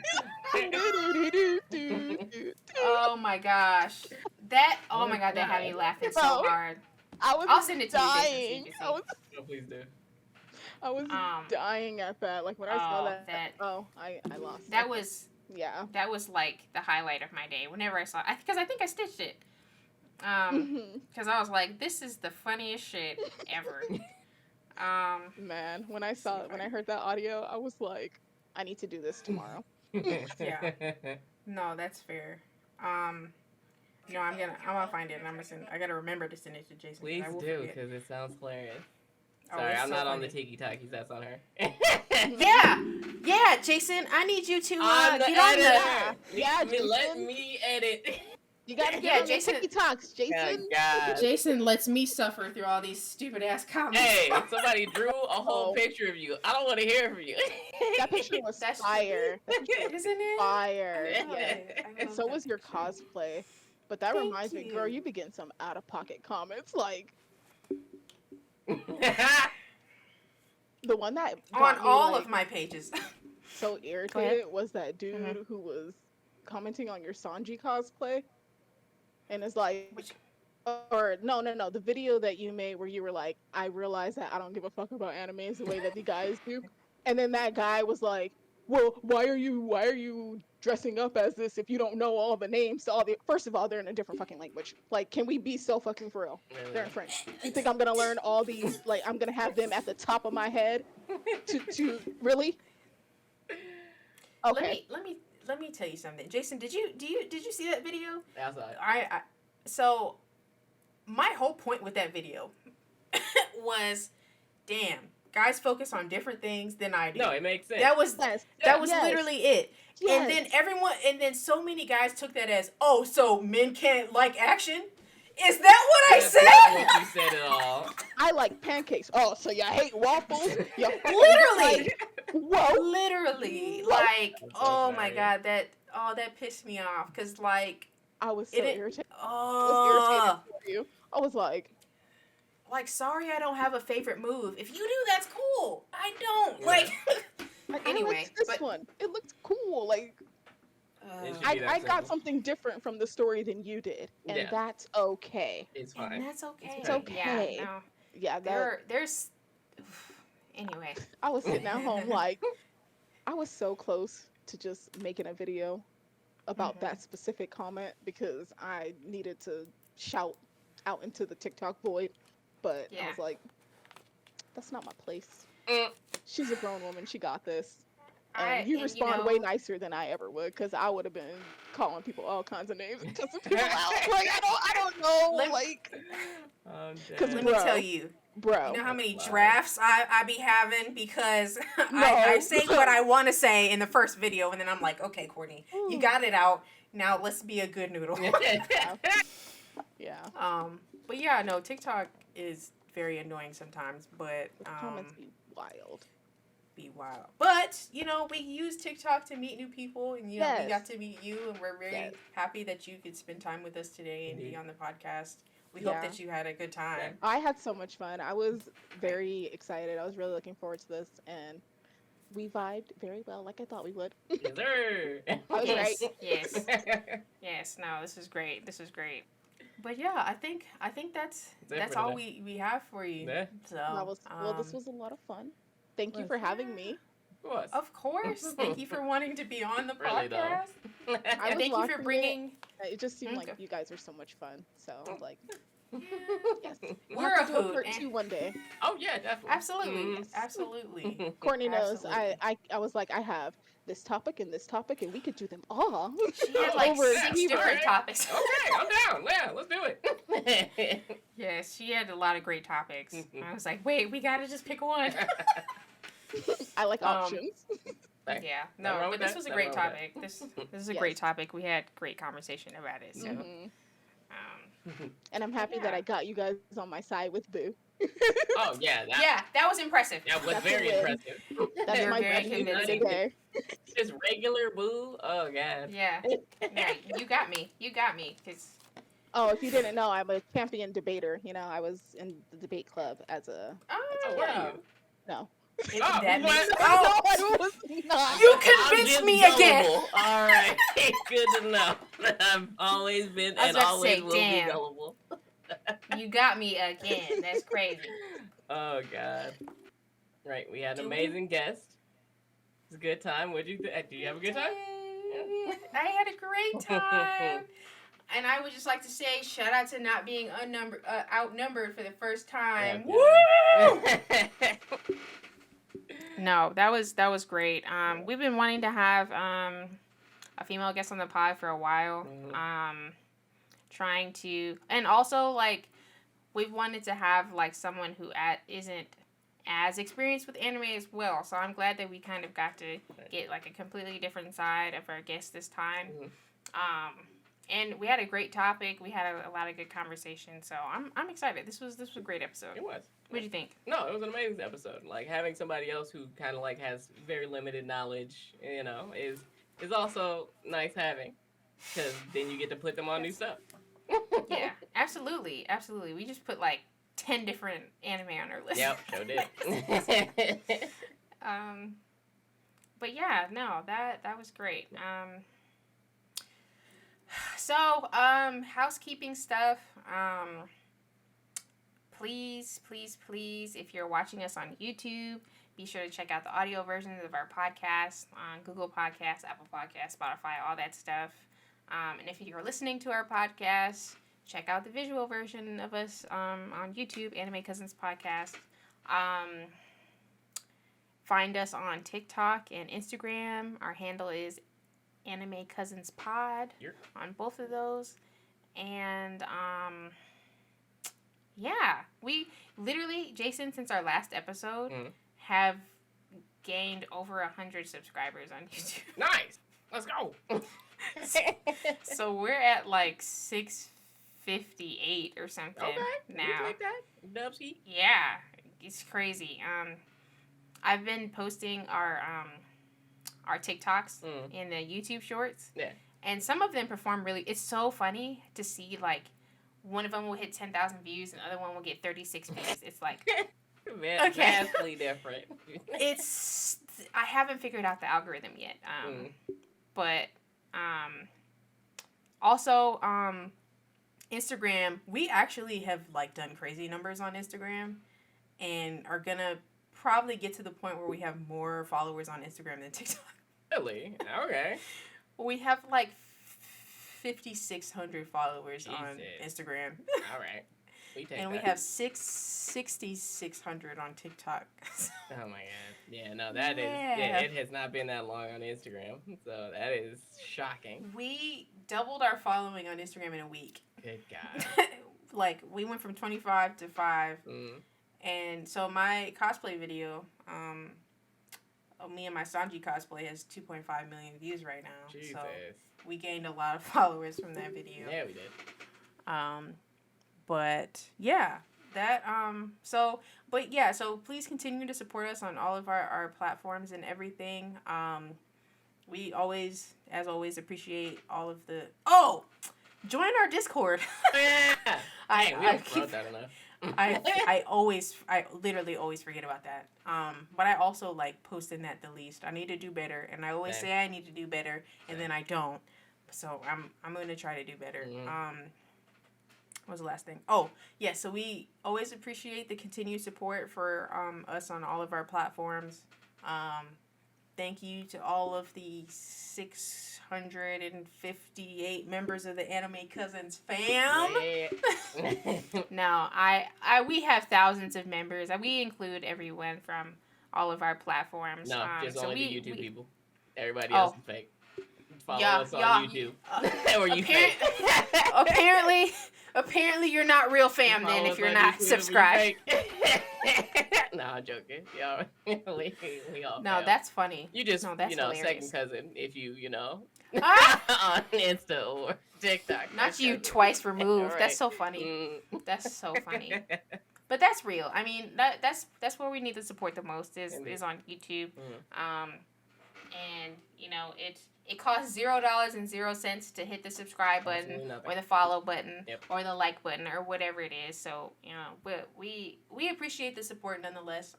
Oh my gosh. That had me laughing so Bro. hard. I was I'll send it to you, Jason, so you dying. can see. I was Oh, please do. dying at that. Like when I saw that. that- I lost. That it. was Yeah. like the highlight of my day whenever I saw it. Because I think I stitched it. Mhm. Because I was like, this is the funniest shit ever. Man, when I heard that audio, I was like, I need to do this tomorrow. Yeah. No, that's fair. No, I'm gonna find it, and I gotta remember to send it to Jason. Please I will do, forget. because it sounds hilarious. Oh, Sorry, it's I'm so not on the funny. Tiki Talkies. That's on her. Yeah, Jason, I need you to I'm the get on the. editor. Yeah, Let Jason. me edit. You gotta Yeah, get on Jason- your TikToks, Oh, Jason. God. Jason lets me suffer through all these stupid ass comments. Hey, somebody drew a whole Oh. picture of you. I don't want to hear from you. That picture was That's fire. That picture was Isn't it? fire. I love Yeah. it. I And love so that was your picture. cosplay. But that Thank reminds me, girl, you. you be getting some out of pocket comments. Like the one that On got me, all like, of my pages. so irritated was that dude who was commenting on your Sanji cosplay. And it's like, Which- or no, the video that you made where you were like, I realize that I don't give a fuck about animes the way that the guys do. And then that guy was like, well, why are you dressing up as this if you don't know all the names to all the, first of all, they're in a different fucking language. Like, can we be so fucking for real? They're in French. You think I'm gonna learn all these, like, I'm gonna have them at the top of my head to really? Okay. Let me tell you something. Jason, did you see that video? That's all. So my whole point with that video was, damn, guys focus on different things than I do. No, it makes sense. That was Yes. Yes. literally it. Yes. And then so many guys took that as, oh, so men can't like action? Is that what I That's said? not what you said at all. I like pancakes. Oh, so you hate waffles? You Literally. whoa. Literally. What? Like, That's so oh my funny. God, that pissed me off. Cause like, I was so irritated. I was oh, irritated for you. I was like, sorry, I don't have a favorite move. If you do, that's cool. I don't. Yeah. Like, I anyway, liked this but- one. It looked cool. Like, It should be I that got simple. something different from the story than you did, and Yeah. that's okay. It's and fine. that's okay. It's okay. Yeah, no, Yeah, that there's. Anyway, I was sitting at home like, I was so close to just making a video about that specific comment because I needed to shout out into the TikTok void, but I Yeah. was like, that's not my place. Mm. She's a grown woman. She got this. I- And you and, respond know- way nicer than I ever would, because I would have been calling people all kinds of names and cussing people out. Like, I don't know. Let- like, I'm Cause dead. let me Bro. tell you. bro. You know how many That's drafts I be having because No. I say what I want to say in the first video, and then I'm like, okay, Courtney, you got it out. Now let's be a good noodle. Yeah. But yeah, no, TikTok is very annoying sometimes, but The comments be wild. be wild. But you know, we use TikTok to meet new people, and you know, we Yes. got to meet you, and we're very Yes. happy that you could spend time with us today and be Indeed. on the podcast. We Yeah. hope that you had a good time. I had so much fun. I was very excited. I was really looking forward to this, and we vibed very well, like I thought we would. Yes, sir. I was Yes, right. yes. Yes, no, this is great. This is great. But yeah, I think that's That's it for all today. we have for you. Yeah. So That was this was a lot of fun. Thank you for having me. Of course. of course. Thank you for wanting to be on the Really, though. podcast. I And was thank you watching for it. bringing. It just seemed like Okay. you guys are so much fun. So I was like, yes, we'll We're have a to do a hoot. part and- 2 one day. Oh yeah, definitely. Absolutely, Mhm. absolutely. Courtney knows. Absolutely. I was like, I have this topic, and we could do them all. She had like Over 6 Fever. different topics. Okay, I'm down. Yeah, let's do it. Yes, she had a lot of great topics. Mhm. I was like, wait, we gotta just pick one. I like Um, options. Hey, Yeah, nothing no, wrong but with this that. was a Nothing great wrong with topic. This is a Yes. great topic. We had great conversation about it. So, Mhm. um, And I'm happy that yeah. I got you guys on my side with Boo. Oh yeah, that, yeah, that was impressive. that was That's a very win. impressive. That's You're my very best convincing. today. Just regular boo. Oh god. Yeah, yeah, you got me. You got me. 'Cause Oh, if you didn't know, I'm a champion debater. You know, I was in the debate club as a Oh, were you? no. Oh, that what? makes, No, oh, I was not. you I'm convinced just me again. gullible. All right, good to know. I've always been I was and about to always say, will damn. be gullible. You got me again. That's crazy. Oh god. Right, we had an Do we- amazing guest. It was a good time. What'd you think? Do you have a good time? I had a great time. And I would just like to say, shout out to not being outnumbered for the first time. Yeah, Woo! No, that was great. We've been wanting to have a female guest on the pod for a while. Mhm. Trying to, and also like we've wanted to have like someone who isn't as experienced with anime as well. So I'm glad that we kind of got to get like a completely different side of our guest this time. Mhm. And we had a great topic. We had a lot of good conversation. So I'm excited. This was a great episode. It was. What did you think? No, it was an amazing episode. Like having somebody else who kind of like has very limited knowledge, you know, is also nice having, because then you get to put them on new stuff. Yeah, absolutely. We just put like 10 different anime on our list. Yep, sure did. But yeah, no, that was great. So, housekeeping stuff. Please, if you're watching us on YouTube, be sure to check out the audio versions of our podcast on Google Podcasts, Apple Podcasts, Spotify, all that stuff. And if you're listening to our podcast, check out the visual version of us on YouTube, Anime Cousins Podcast. Find us on TikTok and Instagram. Our handle is Anime Cousins Pod on both of those. And yeah, we literally, Jason, since our last episode, have gained over 100 subscribers on YouTube. Nice. Let's go. So we're at like 658 or something now. You take that, Dubsy. Yeah, it's crazy. I've been posting our TikToks in the YouTube shorts. Yeah. And some of them perform really. It's so funny to see, like, one of them will hit 10,000 views and the other one will get 36 views. It's like vastly different. I haven't figured out the algorithm yet. But also Instagram, we actually have like done crazy numbers on Instagram and are gonna probably get to the point where we have more followers on Instagram than TikTok. Really? Okay. We have like 5,600 followers on Instagram. All right. We have 6,600 on TikTok. Oh my god. Yeah, no, that is. Yeah, it has not been that long on Instagram, so that is shocking. We doubled our following on Instagram in a week. Good God. Like, we went from 25 to 5. And so my cosplay video, me and my Sanji cosplay has 2.5 million views right now. Jesus. So we gained a lot of followers from that video. Yeah, we did. But yeah, that so please continue to support us on all of our platforms and everything. We always, as always, appreciate all of the join our Discord. Yeah. I literally always forget about that. But I also like posting that the least. I need to do better, and I always say I need to do better, and then I don't. So I'm gonna try to do better. What was the last thing? Oh, yeah, so we always appreciate the continued support for us on all of our platforms. Thank you to all of the 658 members of the Anime Cousins fam. Yeah. No, we have thousands of members. We include everyone from all of our platforms. No, just only the YouTube people. Everybody else is fake. Follow us on YouTube. Or you fake. Apparently you're not real fam then if you're not subscribed. No, I'm joking. Y'all, we all No, fam. That's funny. You just, that's hilarious. Second cousin if you, on Insta or TikTok. Not you twice removed. Right. That's so funny. That's so funny. But that's real. I mean, that's where we need to support the most is on YouTube. And it costs $0.00 to hit the subscribe button or the follow button or the like button or whatever it is. So we appreciate the support nonetheless.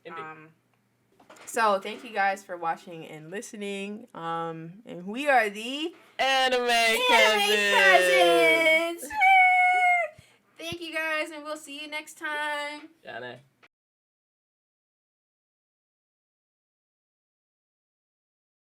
So thank you guys for watching and listening. And we are the Anime Cousins. Thank you guys, and we'll see you next time. Johnny.